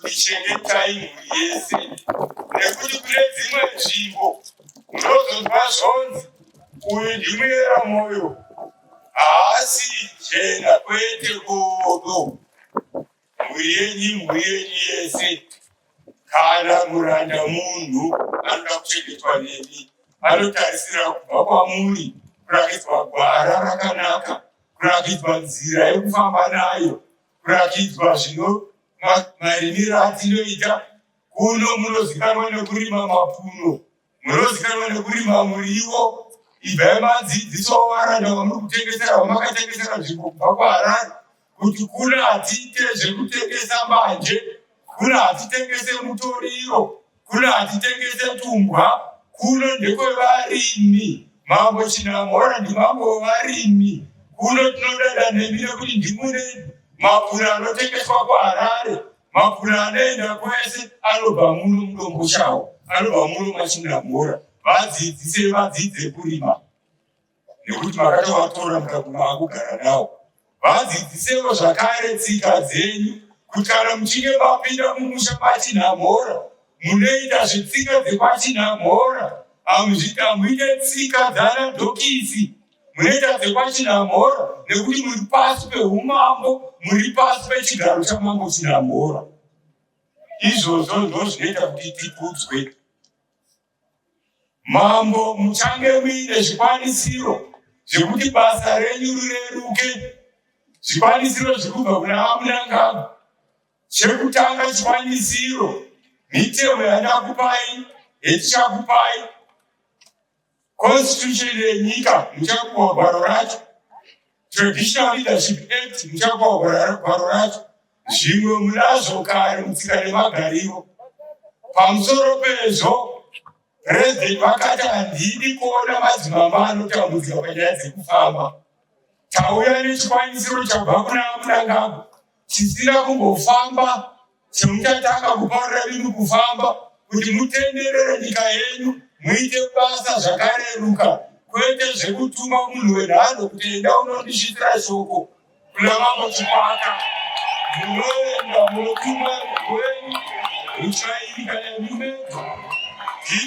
kutichengetai mhuri yese, nekuti kune dzimwe nzvimbo munozonzwa zvonzi uyu ndimuyera moyo, asi jena kwete godo. Mhuri yenyu yese, kana muranda munhu anoda kuchengetwa nemi, anotarisira kubva kwamuri kurakidzwa gwara rakanaka, kurakidzwa nzira yekufamba nayo, kurakidzwa zvino marimiro atinoita. Kuno munozikanwa nekurima mapuno, munozikanwa nekurima muriwo. Ibvai madzidziso varanda vamuri kutengesera, vamakatengesera nzvimbo kubva kwaHarare, kuti kuna hatiite zvekutengesa mbanje, kuna hatitengese mutoriro, kuna hatitengese tumbwa. Kuno ndekwevarimi. Mambo Chinamhora ndimambo wevarimi. Kuno tinodada nemi nekuti ndimune mapura anotengeswa kwaHarare, mapura anoenda kwese, anobva muno mudombo chawo, anobva muno maChinamhora. Vadzidze kurima, nekuti makatovatora mukaguma kugara navo. Vadzidzisewo zvakare tsika dzenyu, kuti kana muchinge mapinda mumusha maChinamhora, munoita zvetsika dzekwaChinamhora. Hamuite tsika dzana dhokisi, munoita dzekwaChinamhora, nekuti muri pasi peumambo, muri pasi pechigaro chamambo Chinamhora. Izvozvo ndozvinoita kuti tikudzwe. Mambo, muchange muine zvikwanisiro zvekuti basa renyu rireruke. Zvikwanisiro zvirikubva kuna Mnangagwa. Chekutanga chikwanisiro, mitemo yandakupai, yetichakupai, Constitution yenyika muchakupa gwaro racho, Traditional Leadership Act muchakupa gwaro racho. Zvimwe munazvo kare mutsika nemagariro. Pamusoro pezvo, President vakati handidi kuona madzimambo anotambudzika panyaya dzekufamba. Tauya nechikwanisiro chabva kuna Mnangagwa, chisina kumbofamba, chemuchatanga kupaurira vinhu kufamba, kuti mutenderere nyika yenyu, muite basa zvakareruka, kwete zvekutuma munhu wenhando kuti enda unondisvitsira shoko kuna mambo Chipaka. Munoenda munotuma wenyu, muchairi kana mumedzo,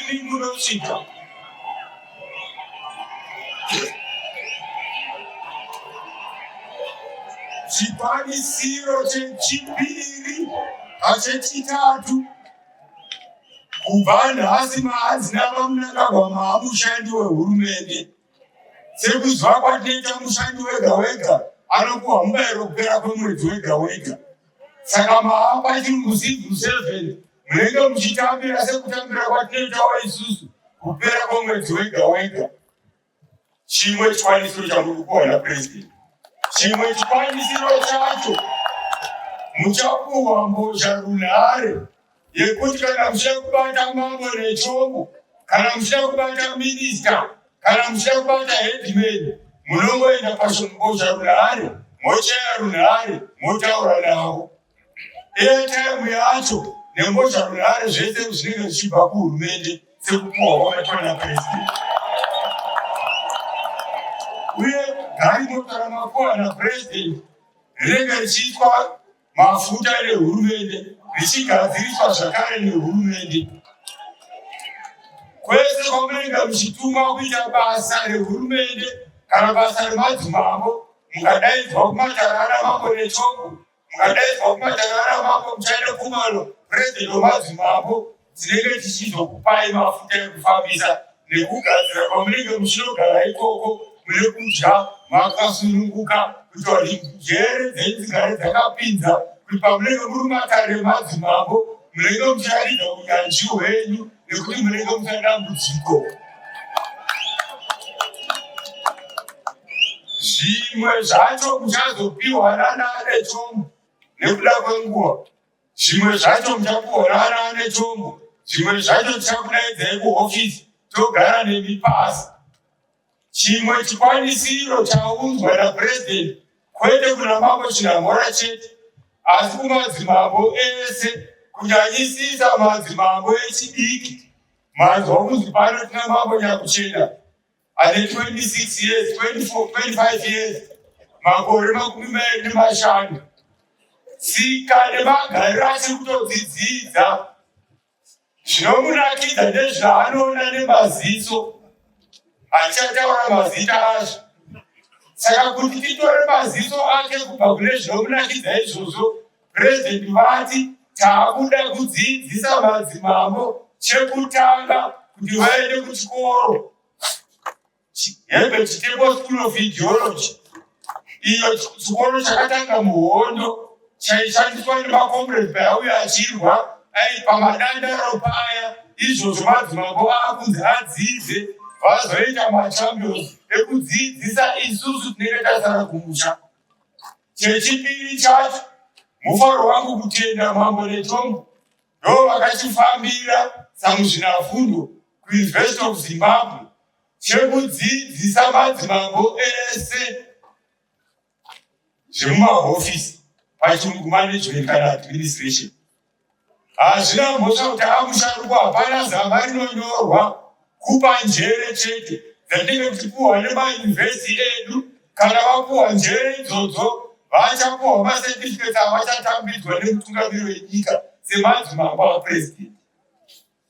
ndimi munosvika. Chikwanisiro chechipiri achechitatu, kubva nhasi mahadzina vaMnangagwa maamushandi wehurumende. Sekuzwa kwatinoita mushandi wega wega anopuwa mubayiro kupera kwemwedzi wega wega. Saka maapa chimuzivu 7 munenge muchitambira sekutambira kwatinoitawo isusu kupera kwemwedzi wega wega. Chimwe chikwanisiro chamuri kuona President. Chimwe chikwanisiro chacho muchapuwa mbozha runhare yekuti kana muchida kubata mambo nechombo, kana muchida kubata minista, kana muchida kubata headman, munongoenda pambozha runhare, mochaya runhare, motaura navo. Airtime yacho nembozha runhare zvese zvinenge zvichibva kuhurumende sekupuwa kwakaitwa naPresident. Uye garimota ramapuwa naPresident rinenge richiitwa mafuta nehurumende, richigadziriswa zvakare nehurumende. Kwese kwamunenge muchitumwa kuita basa rehurumende kana basa remadzimambo, mukadaidzwa kumatarara mambo nechombo, mukadaidzwa kumatarara mambo muchaenda kumano President wemadzimambo, tinenge tichizokupai mafuta ekufambisa nekugadzira kwamunenge muchinogara ikoko. Mune kudya makasununguka, kuti njere dzenyu dzigare dzakapinza, kuti pamunenge muri matare emadzimambo munenge mucharidza unyanzvi hwenyu nekuti munenge musadambudziko. Zvimwe zvacho muchazopiwa nana chombo nekuda kwenguva. Zvimwe zvacho muchapiwa nana chombo. Zvimwe zvacho tichakudaidzai kuhofisi togara nemi pasi. Chimwe chikwanisiro chaunzwa naPresident kwete kuna Mambo Chinamhora chete, asi kumadzimambo ese, kunyanyisisa madzimambo echidiki. Manzwa kunzi pano tina Mambo Nyakuchena ane 26 years, 24, 25 years, makore 25. Tsika nemagariro achiri kutodzidzidza. Zvinomunakidza ndezvaanoona nemaziso, achataura mazita azvo. Saka kuti titore maziso ake kubva kune zvinomunakidza izvozvo, President vati taakuda kudzidzisa madzimambo chekutanga kuti vaende kuchikoro. Hembe Chitebo School of Ideology. Iyo chikoro chakatanga muhondo, chaishandiswa nemakomrade paauya achirwa, pamadandaro paya, izvozvo madzimambo akunzi adzidze, vazoita machampions ekudzidzisa isusu tinenge tasara kumusha. Chechipiri chacho, mufaro wangu kutenda Mambo Nechombo, ndo vakachifambira samuzvinafundo kuUniversity of Zimbabwe, chekudzidzisa madzimambo ese zvemumahofisi pachirungu management kana administration. Hazvina mhosva kuti amusharukwa, hapana zama rinonyorwa kupa njere chete dzatinenge tichipuhwa nemayunivhesiti edu. Kana vapuhwa njere idzodzo, vachapuhwa masertificates avachatambidzwa nemutungamiri wenyika semadzimambo aPresident.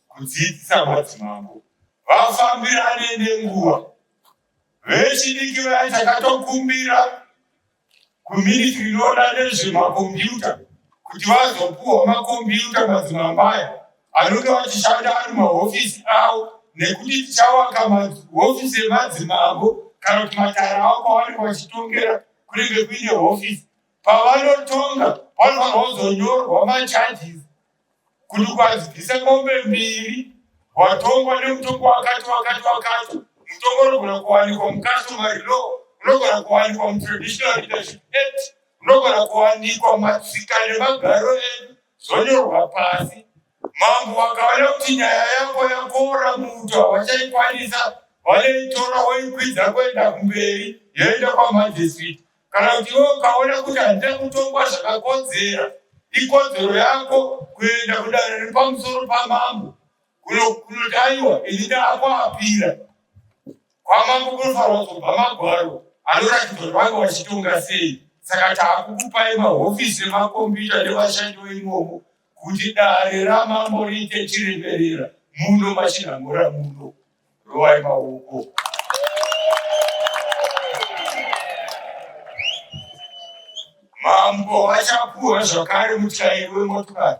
Kudzidzisa madzimambo vafambirane nenguva. Vechidiki vaya takatokumbira kuministry inoona nezvemakombiyuta kuti vazopuhwa makombiyuta madzimambo aya anenge vachishanda ari mahofisi avo, nekuti tichawaka mahofisi emadzimambo kana kuti matara avo pavanenge vachitongera kunenge kuine hofisi. Pavanotonga vanofanirwa kuzonyorwa macharges kuti ukadzibvisa mombe 2 watongwa nemutongo wakati. Mutongo unogona kuwanikwa mucustomary law, unogona kuwanikwa mutraditional leadership act, unogona kuwanikwa matsika nemagariro edu, zonyorwa pasi. Mambo vakaona kuti nyaya yako yakora muto havachaikwanisa, vanoitora voikwidza kuenda kumberi yoenda kwamajistrate. Kana kuti iwe ukaona kuti handina kutongwa zvakakodzera, ikodzero yako kuenda kudanho repamusoro pamambo kunodaiwa ini ndaakuapira. Kwamambo kunofanirwa kuzobva magwaro anoratidza kuti vange vachitonga sei. Saka taakukupai mahofisi emakombiyuta nevashandi veimomo kuti dare ramambo riite chiremerera muno Machinamhora muno. Rovai maoko. Mambo vachapuhwa zvakare mutyairi wemotokari,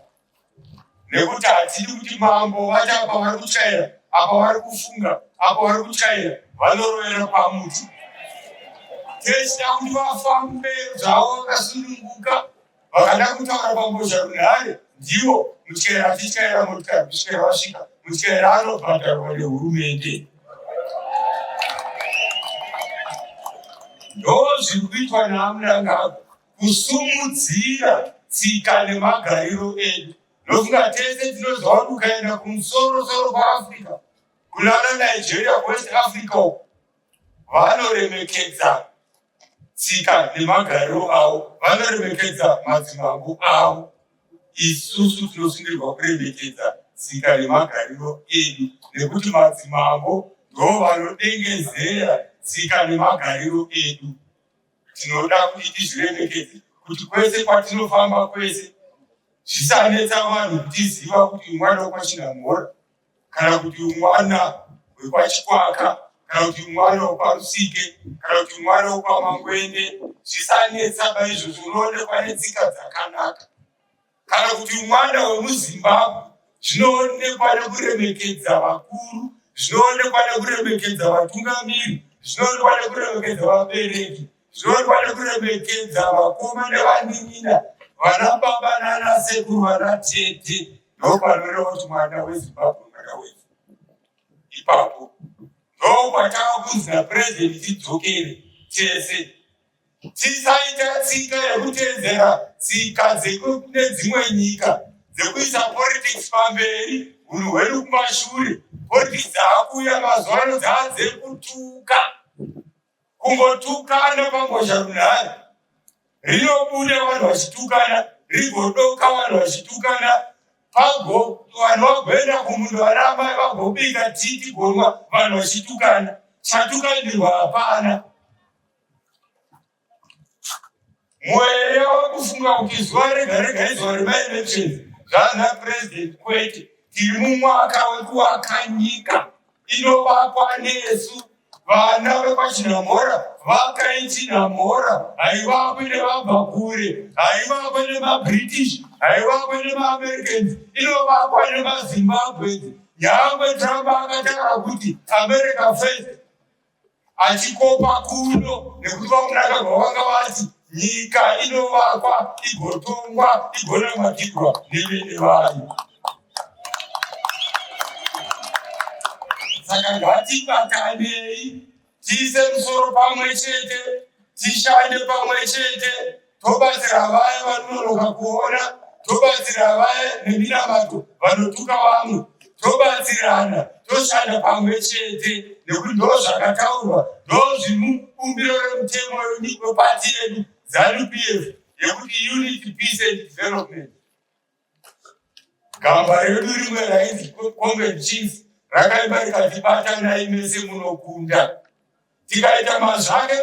nekuti hatidi kuti mambo vachapa vari kutyaira, apa vari kufunga, apa vari kutyaira, vanorovera pamuti. Techida kuti vafambe zvavo vakasununguka, vakada kutaura pambozha runhare, ndivo mutyaira achityaira motokari kusvikira vasvika. Mutyaira anobhadharwa nehurumende. Ndo zviri kuitwa naMunangagwa, kusumudzira tsika nemagariro edu. Ndofunga tese tinoziva kuti ukaenda kumusoro kwaAfrica, kunana Nigeria, West Africa, vanoremekedza tsika nemagariro avo, vanoremekedza madzimambo avo. Isusu tinosungirwa kuremekedza tsika nemagariro edu, nekuti madzimambo ndo vanodengezera tsika nemagariro edu. Tinoda kuti tizviremekedze, kuti kwese kwatinofamba kwese zvisanetsa vanhu kutiziva kuti umwana wekwaChinamhora, kana kuti umwana wekwaChikwaka, kana kuti umwana wekwaRusike, kana kuti umwana wekwaMangwende. Zvisanetsa paizvozvo, unoonekwa netsika dzakanaka. Kana kuti umwana wemuZimbabwe, zvinoonekwa nekuremekedza vakuru, zvinoonekwa nekuremekedza vatungamiri, zvinoonekwa nekuremekedza vabereki, zvinoonekwa nekuremekedza vakoma nevanin'ina, vana baba nana sekuru, vana tete. Ndo panoreva kuti mwana weZimbabwe muntaraunda wedu. Ipapo ndokwatava kunzi naPurezidendi tidzokere tese tisaita tsika yekuteedzera tsika dzekune dzimwe nyika dzekuisa politics pamberi, unhu hwedu kumashure. Politics dzaakuuya mazuva ano dzaadzekutuka, kungotukana pambozha runhare, rinobuda vanhu vachitukana, rigodoka vanhu vachitukana, vanhu vagoenda kumundo vana mai vagobika titi gonwa vanhu vachitukana. Chatukanirwa hapana. Mweya wekufunga kuti zuva rega rega izuva remaelections zvanaPurezidendi kwete. Tiri mumwaka wekuaka nyika inovakwa nesu. Vana vepachinhamhora vakaichinhamhora, haivakwe nevabva kure, haivakwe nemaBritish, haivakwe nemaAmericans, inovakwa nemaZimbabwe. Nyangwe Trump akataura kuti America first, achikopa kuno nekuti vamunangagwa vanga vati nyika inovakwa igotongwa igonamatirwa nevene vayo. Saka ngatibatanei, tiise musoro pamwe chete, tishande pamwe chete, tobatsira vaya vanonoka kuona, tobatsira vaya neminamato vanotuka vamwe, tobatsirana, toshanda pamwe chete, nekuti ndo zvakataurwa, ndo zvimubumbiro remutemo wepati yedu ZANU-PF yekuti Unity, Peace and Development. Gamba redu rimwe rainzi Comrade Chiefs rakaimba rikatibatanai mese munokunda. Tikaita mazvake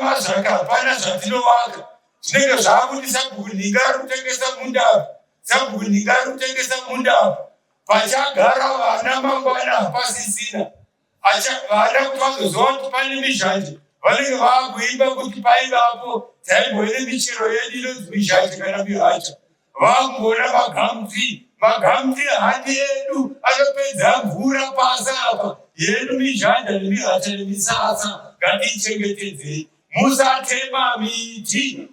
hapana zvatinovaka. Zvinenge zvaakuti Sabhuku Ninga ari kutengesa mundava, Sabhuku Ninga ari kutengesa mundava. Pachagara vana mangwana hapasisina. Vana kuti vazozova kuti pane mizhanje, vanenge vaakuimba kuti paivapo taimboine michero yedu inonzi mizhanje kana mihacha. Vangona magamutri handi yedu anopedza mvura pasi apa, yedu mizhanja nemihacha nemisasa. Ngatichengetedzei, musatema miti.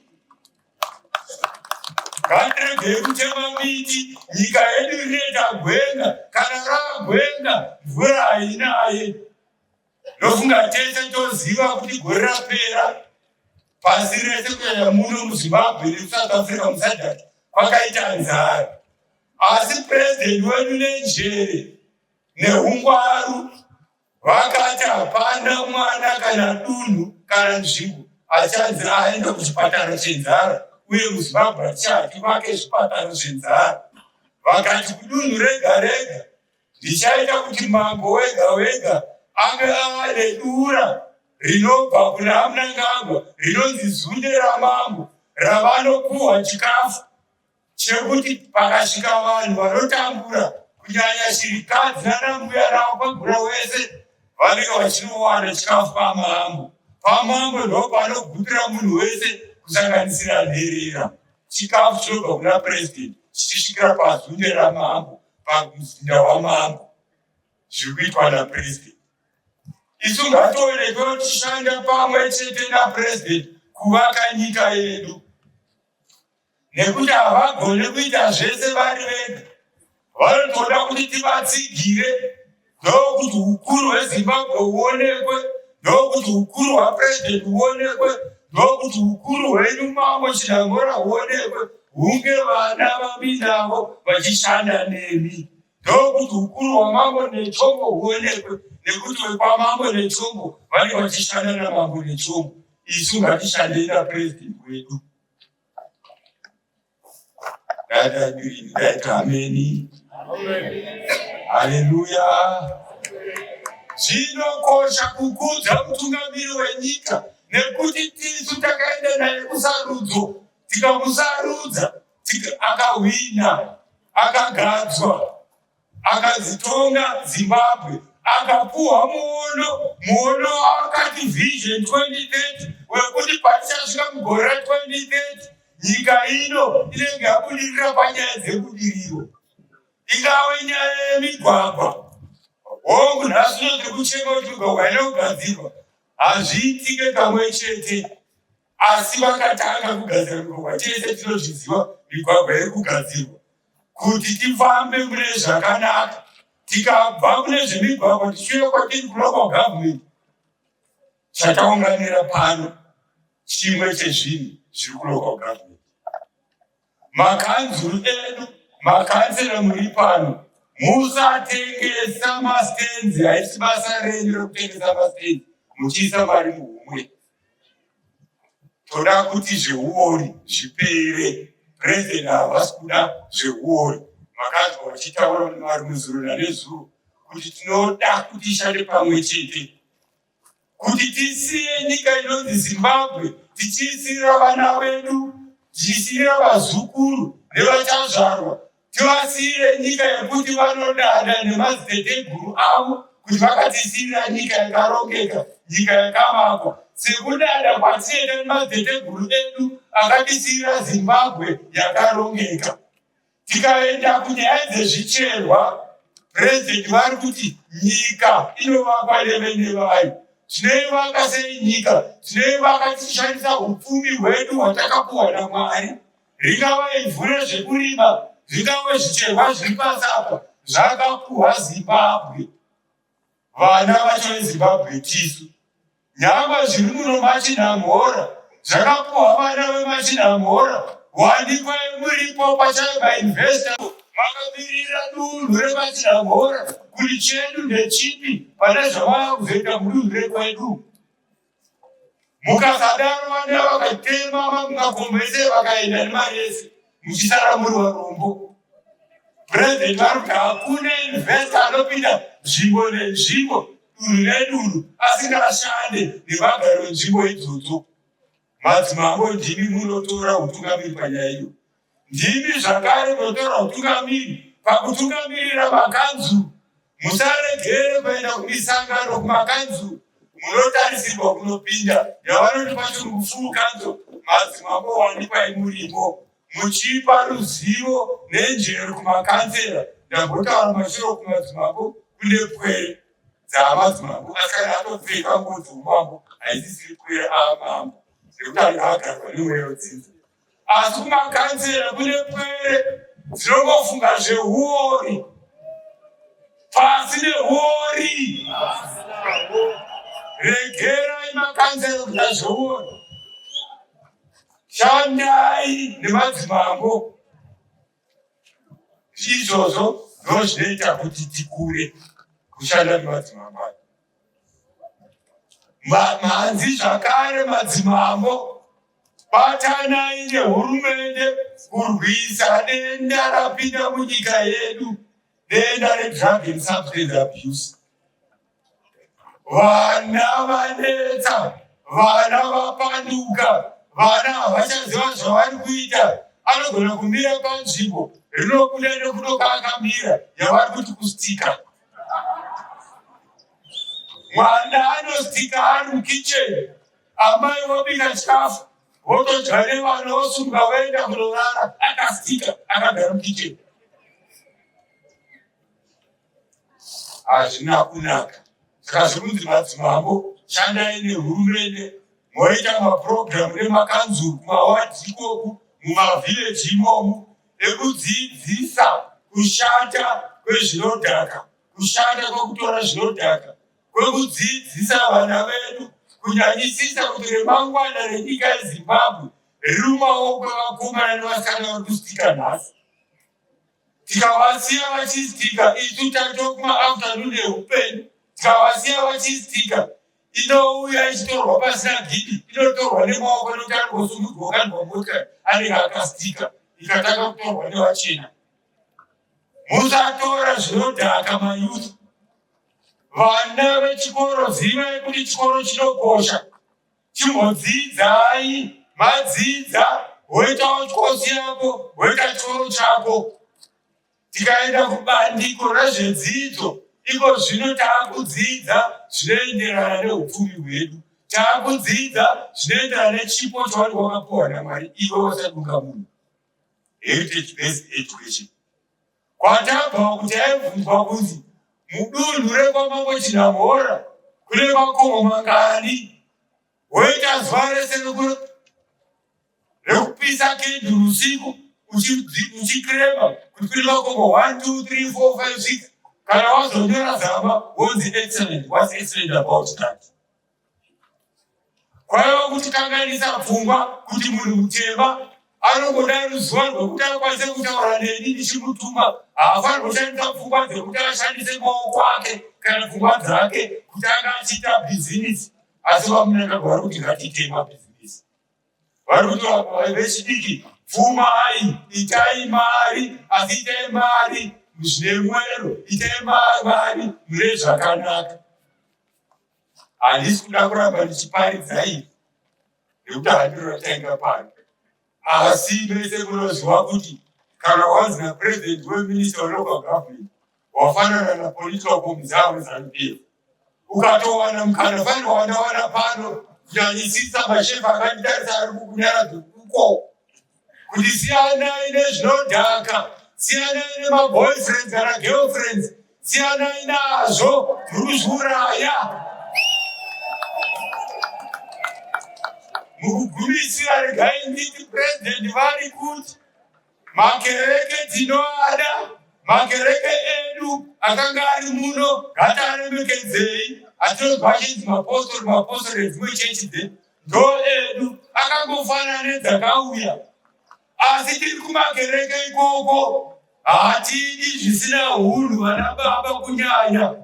Ngatiregei kutema miti. Nyika yedu inoita gwenga, kana ragwenga mvura hainaye. Ndofunga tese toziva kuti gore rapera pasi rese kunyanya muno muZimbabwe neSouth Africa musadhaki kwakaita nzara. Asi Purezidendi wedu nenjere neungwaru vakati hapana mwana kana dunhu kana nzvimbo achanzi aenda kuchipatara chenzara, uye muZimbabwe hatichati vake zvipataro zvenzara. Vakati kudunhu rega rega ndichaita kuti mambo wega wega ange ane dura rinobva kuna Mnangagwa rinonzi Zunde raMambo, ravanopuhwa chikafu chekuti pakasvika vanhu vanotambura kunyanya shirikadzi nanambuya navo kwagura wese vanenge vachinowana chikafu pamambo. Pamambo ndo panogutira munhu wese kusanganisira nherera. Chikafu chinobva kuna Purezidendi chichisvikira paZunde raMambo, pamuzinda wamambo. Zviri kuitwa naPurezidendi. Isu ngatione tichishanda pamwe chete naPurezidendi kuvaka nyika yedu. Nekuti havagone kuita zvese vari vega, vanotoda kuti tivatsigire. Ndokuti ukuru hweZimbabwe huonekwe, ndokuti ukuru hwaPurezidendi huonekwe, ndokuti ukuru hwedu Mambo Chinhamhora huonekwe, hunge vana vaminavo vachishanda nemi. Ndokuti ukuru hwaMambo Nechombo huonekwe, nekuti wekwamambo Nechombo vanenge vachishanda naMambo Nechombo. Isu ngatishandei naPurezidendi wedu. Ameni. Haleluya. Zvinokosha kukudza mutungamiri wenyika, nekuti tisu takaenda naye kusarudzo, tikamusarudza akahwina, akagadzwa, akazitonga Zimbabwe, akapuhwa muono akati Vision 2030 wekuti patichasvika mugore ra2030 nyika ino inenge yabudirira panyaya dzebudiriro. Ingave nyaya yemigwagwa, hongu nhasi dzekuchema kuti migwagwa ine kugadzirwa hazviitike kamwe chete, asi vakatanga kugadzira migwagwa. Tese tinozviziva migwagwa iri kugadzirwa kuti tifambe mune zvakanaka, tikabva kune zvemigwagwa tichiuya kwatiri kulocal government chataunganira pano chimwe chezvinhu zviri kulocal government. Makanzuru edu, makansela muri pano, musatengesa mastenzi. Haisi basa renyu rekutengesa mastenzi muchiisa mari muhumwe. Toda kuti zveuori zvipere. President havasi kuda zveuori. Makanzwa vachitaura vari muzuro nanezuro kuti tinoda kuti ishande pamwe chete, kuti tisiye nyika inonzi Zimbabwe tichisiyira vana vedu, tichisiyira vazukuru nevachazvarwa, tivasiyire nyika yekuti vanodada nemadziteteguru avo kuti vakatisiyira nyika yakarongeka, nyika yakamakwa, sekudada kwatinoenda nemadziteteguru edu akatisiyira Zimbabwe yakarongeka. Tikaenda kunyaya dzezvicherwa, President vari kuti nyika inovakwa nevene vayo. Tinoivaka sei nyika? Tinoivaka tichishandisa upfumi hwedu hwatakapuwa naMwari. Ringava ivhu rezvekurima, zvingava zvicherwa zviri pasi apa, zvakapuwa Zimbabwe. Vana vacho veZimbabwe tisu. Nyama zviri muno Machinamhora zvakapuwa vana veMachinamhora. Wanikwa muripo pachayo vainvesta makamirira dunhu reMachinamhora kuti chedu ndechipi pane zvavava kuzoita mudunhu rekwedu. Mukasadaro vana vakatema mukakombese vakaenda nemaresi muchisara muri varombo. President vari kuti hakuna investa anopinda nzvimbo nenzvimbo, dunhu nedunhu asingashande nevagari venzvimbo idzodzo. Madzimambo ndimi munotora utungamiri panyaya iyo. Ndimi zvakare munotora utungamiri pakutungamirira makanzu. Musaregere kuenda kumisangano kumakanzu. Munotarisirwa kunopinda yavanoti pachirungu full council. Madzimambo wanikwai murimo muchipa ruzivo nenjero kumakansera. Ndambotaura mashoko kumadzimambo kune pwere dzamadzimambo asina atopfeka nguo dzoumambo, haisisiri pwere amambo. Asi kumakansera kune pwere dzinongofunga zveuori. Pasi neuori. Regerai makansera kuita zveuori. Shandai nemadzimambo. Izvozvo ndozvinoita kuti tikure kushanda nemadzimambo. Manzi zvakare madzimambo, batanai nehurumende kurwisa denda rapinda munyika yedu, denda redrug and substance abuse. Vana vanetsa, vana vapanduka, vana havachaziva zvavari kuita. Anogona kumira panzvimbo rinobuda nekudoka akamira yavari kuti kustika. Mwana anostika ari mukicheni, amai vobika chikafu, votodya nevana vosunga voenda kunorara, akastika akagara mukicheni. Hazvina kunaka. Saka zvinonzi madzimambo, shandai nehurumende, moita maprogramu nemakanzuru kumawadhi ikoku, mumavhileji imomo, ekudzidzisa kushata kwezvinodhaka, kushata kwekutora zvinodhaka, kwekudzidzisa vana vedu, kunyanyisisa kuti remangwana renyika yeZimbabwe riri mumaoko evakomana nevasikana vari kustika nhasi. Tikavasiya vachistika, isu tato kuma-afternoon eupenyu, tikavasiya vachistika, inouya ichitorwa pasina gidi, inotorwa nemaoko nekuti anogosumudzwa kandwa mota anenge akastika, ikatanga kutorwa nevachena. Musatora zvinodhaka mayuthi. Vana vechikoro zivai kuti chikoro chinokosha. Chimbodzidzai, madzidza, woitawo kosi yako, woita chikoro chako. Tikaenda kubandiko rezvedzidzo, iko zvino taakudzidza zvinoenderana neupfumi hwedu. Taakudzidza zvinoenderana nechipo chavari vakapuwa naMwari ivo vasadunga munhu. Heritage based education. Kwatabva kuti aibvunzwa kunzi mudunhu rekwamambo Chinamhora kune makomo mangani, woita zuva rese rekupisa kenduru usiku uchikirema kuti kune makomo 1, 2, 3, 4, 5, 6 Kana wazonyora zama wonzi excellent. What's excellent about that? Kwa hiyo kuti kanganisa pfungwa kuti munhu mutema anongoda ruzivo rwekuti akwanise kutaura neni ndichimutuma. Haafaniri kushandisa pfungwa dzekuti ashandise maoko ake kana pfungwa dzake kuti anga achiita bhizinisi. Asi vamunangagwara kuti ngatitema bhizinisi. Vari kuti vechidiki pfuma hai itai mari, asi itai mari zvine mwero, itai mari mune zvakanaka. Handisi kuda kuramba ndichiparidza izvi nekuti handiro ratanga pano. Asi mese munoziva kuti kana wanzi napresident weminister welocal government wafanana napolitical commissar weZANU-PF, ukatowana mukana fanira wandawana pano kunyanyisisa mashefu akanditarisa ari kukunyaradza uko kuti siyanai nezvinodhaka, siyanai nemaboyfriends kana girlfriends, siyanai nazvo muri kuzviuraya. Mukugumisira regai nditi president vari kuti makereke tinoada, makereke edu akanga ari muno ngataremekedzei. Atinozwa chinzi mapostori edzimwe chechi dzedu ndo edu akangofanana nedzakauya. Asi tiri kumakereke ikoko hatidi zvisina hunhu vana baba kunyanya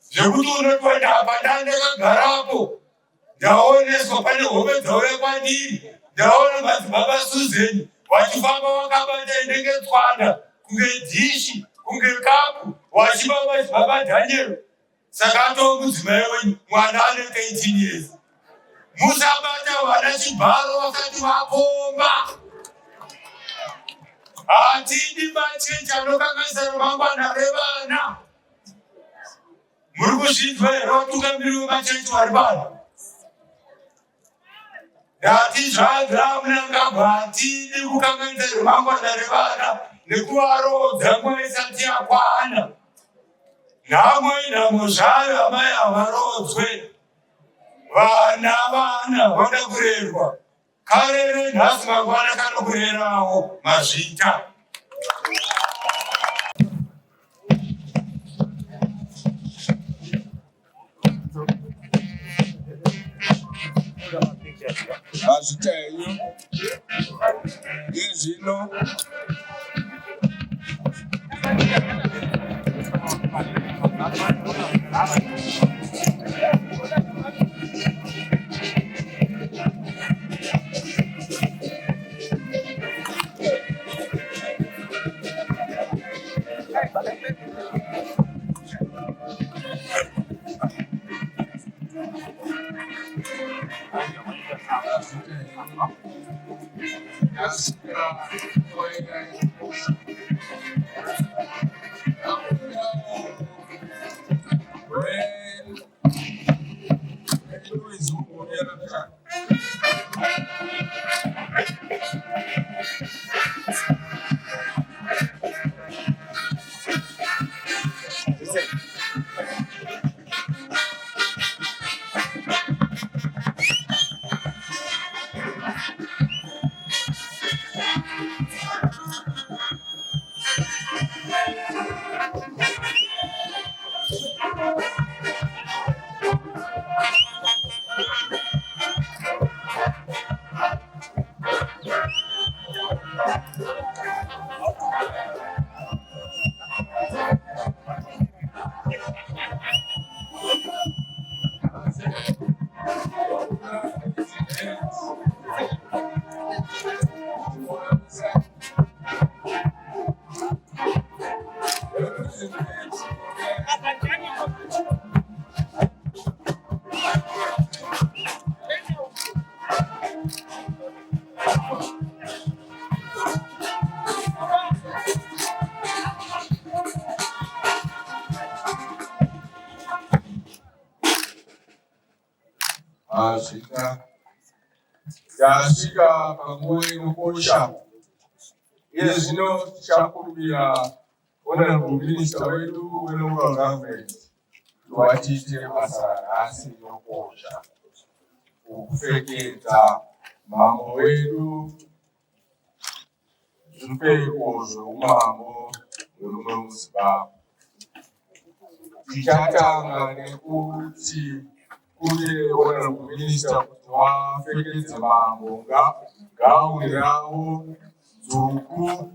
zvekuti unotoenda apa ndandakagarapo ndaoneswa pane hope dzauya kwandiri, ndaona madzibaba Suzeni vachifamba vakabata inenge tswanda kunge dhishi kunge kapu vachipa madzibaba Daniel. Saka atova mudzimai wenyu mwana ane 18 years. Musabata vana chibharo vasati vakomba. Hatidi machechi anokanganisa ramangwana revana. Muri kuzvinzwa here vatungamiri vemachechi vari pano? Ngatizvadza munangagwa, hatidi kukanganisa ramangwana revana nekuvarodza nguva isati yakwana. Nhamo zvayo amai havarodzwe. Vana vanoda kurerwa. Karere nhasi mangwana kanokurerawo mazvita. Mazvita enyu izvino yasvika panguva inokosha. Iye zvino tichakumbira honorable minister wedu welocal government watiitire basa rasi rinokosha kupfekedza mambo wedu zvipfeko zveumambo hwerimwe muZimbabwe. tichatanga nekuti kune honorable minister kuti wapfekedze mambo gauni ravo dzvuku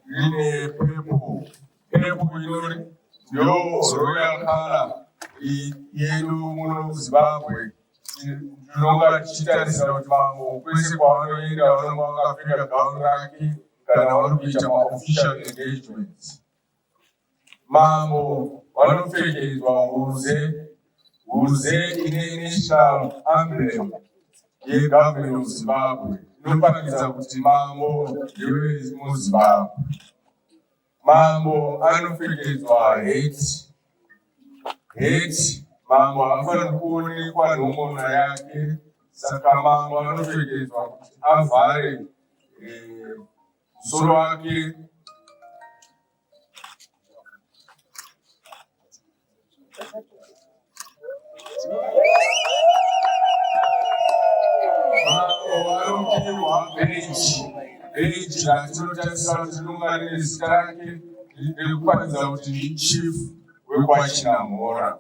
rine pepo inori ndiyo royal color yedu muno muZimbabwe. Tinonga tichitarisira kuti mambo kwese kwavanoenda vanonga vakapfeka gauni rake kana vari kuita maofficial engagements. Mambo vanopfekedzwa huze ine national emblem yegovernment of Zimbabwe inoparidza kuti mambo ndewe muZimbabwe. Mambo anopfekedzwa heti. Mambo hafaniri kuonekwa nhongono yake, saka mambo anopfekedzwa kuti avhare musoro wake. Mambo anopiwa beji ratinotarisira kuti rinonga rine zita rake rekuparidza kuti ndi chief wekwachinamhora.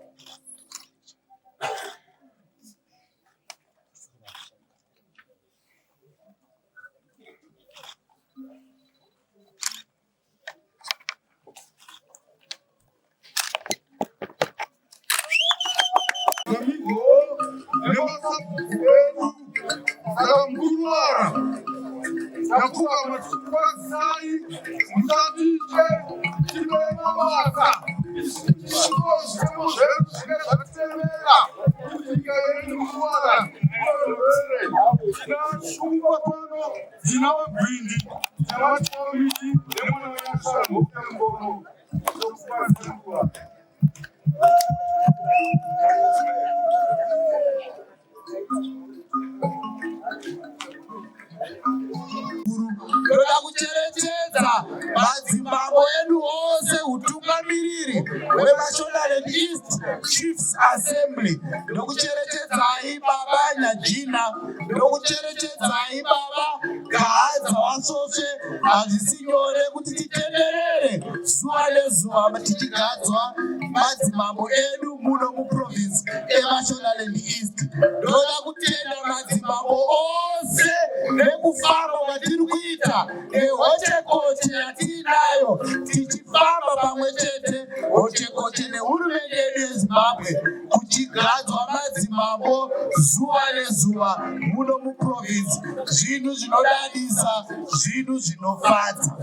Toda kucherechedza madzimambo edu ose, utungamiriri hweMashonaland East Chiefs Assembly. Ndokucherechedzai baba Nyajina, ndokucherechedzai baba Gahadza Wasose. Hazvisi nyore kuti titenderere zuva nezuva tichigadzwa madzimambo edu muno muprovince eMashonaland East. Ndoda kutenda madzimambo ose nekufamba kwatiri kuita nehochekoche yatinayo, tichifamba pamwe chete hochekoche nehurumende yedu yeZimbabwe kuchigadzwa madzimambo zuva nezuva muno muprovince. Zvinhu zvinodadisa, zvinhu zvinofadza.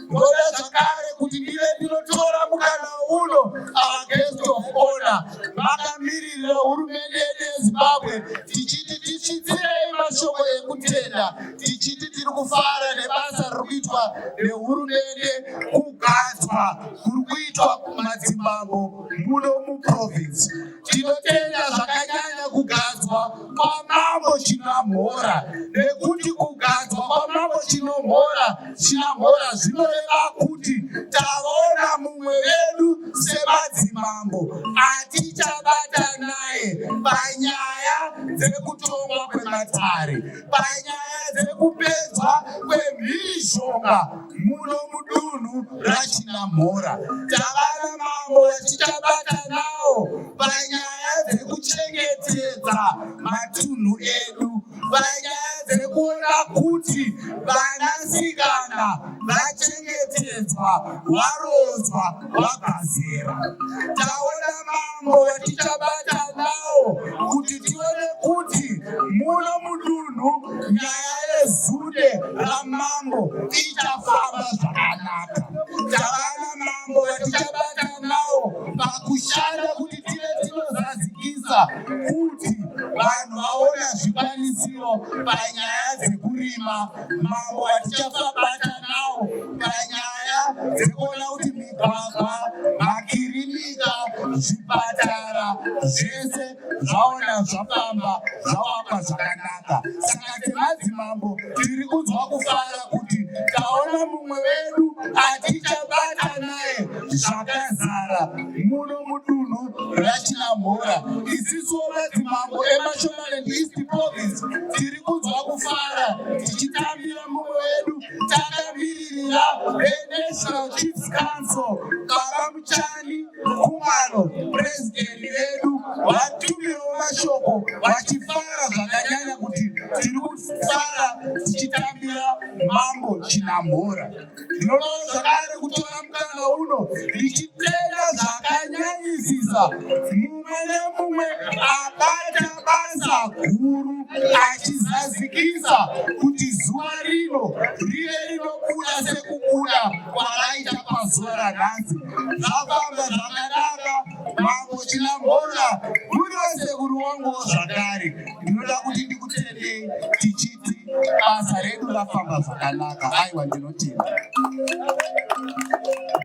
Ndoda zvakare kuti ndive ndinotora mukana uno our guest of honor, vakamirira hurumende yedu yeZimbabwe, tichiti tisvitsirei mashoko ekutenda, tichiti tiri kufara nebasa riri kuitwa nehurumende kugadzwa kuri kuitwa madzimambo muno muprovince. Tinotenda zvakanyanya kugadzwa kwamambo Chinamhora, nekuti kugadzwa kwamambo Chinamhora zvinoreva kuti tavaona mumwe wedu semadzimambo atichabata naye panyaya dzekutongwa kwematare, panyaya dzekupedzwa kwemhizhonga muno mudunhu raChinamhora. Tavana mambo vatichabata nawo panyaya dzekuchengetedza matunhu edu, panyaya dzekuona kuti vanasikana vachengetedzwa, varodzwa, vagazera. Taona mambo vatichabata nawo kuti tione kuti muno mudunhu nyaya yezude ramambo ichafamba zvakanaka. Tavana mambo vatichabata nawo pakushanda kuti tive tinozadzikisa kuti vanhu vaona zvikwanisiro panyaya dzekurima. Mambo vatichabata nawo panyaya dzekuona kuti migwagwa, makirinika, zvipatara zvese zvaona zvafamba, zvavakwa zvakanaka. Saka semadzimambo tiri kunzwa kufara kuti taona mumwe wedu atichabata naye zvakazara muno mudunhu raChinamhora. Isusu madzimambo eMashonaland East Province tiri kunzwa kufara tichitambira mumwe wedu takamiririra National Chiefs Council, Baba Muchani Kumar Mambo Chinambura. Ndinoda zvakare kutora mukana uno ndichitenda zvakanyanyisisa mumwe nemumwe abata basa guru achizadzikisa kuti zuva rino rive rinobuda sekubuda kwaraita pazuva ranhasi. Zvafamba zvakanaka. Mambo Chinambura muri sekuru wangu zvakare. Ndinoda kuti ndikutendei tichiti basa redu rafamba zvakanaka. Aiwa, ndinotenda.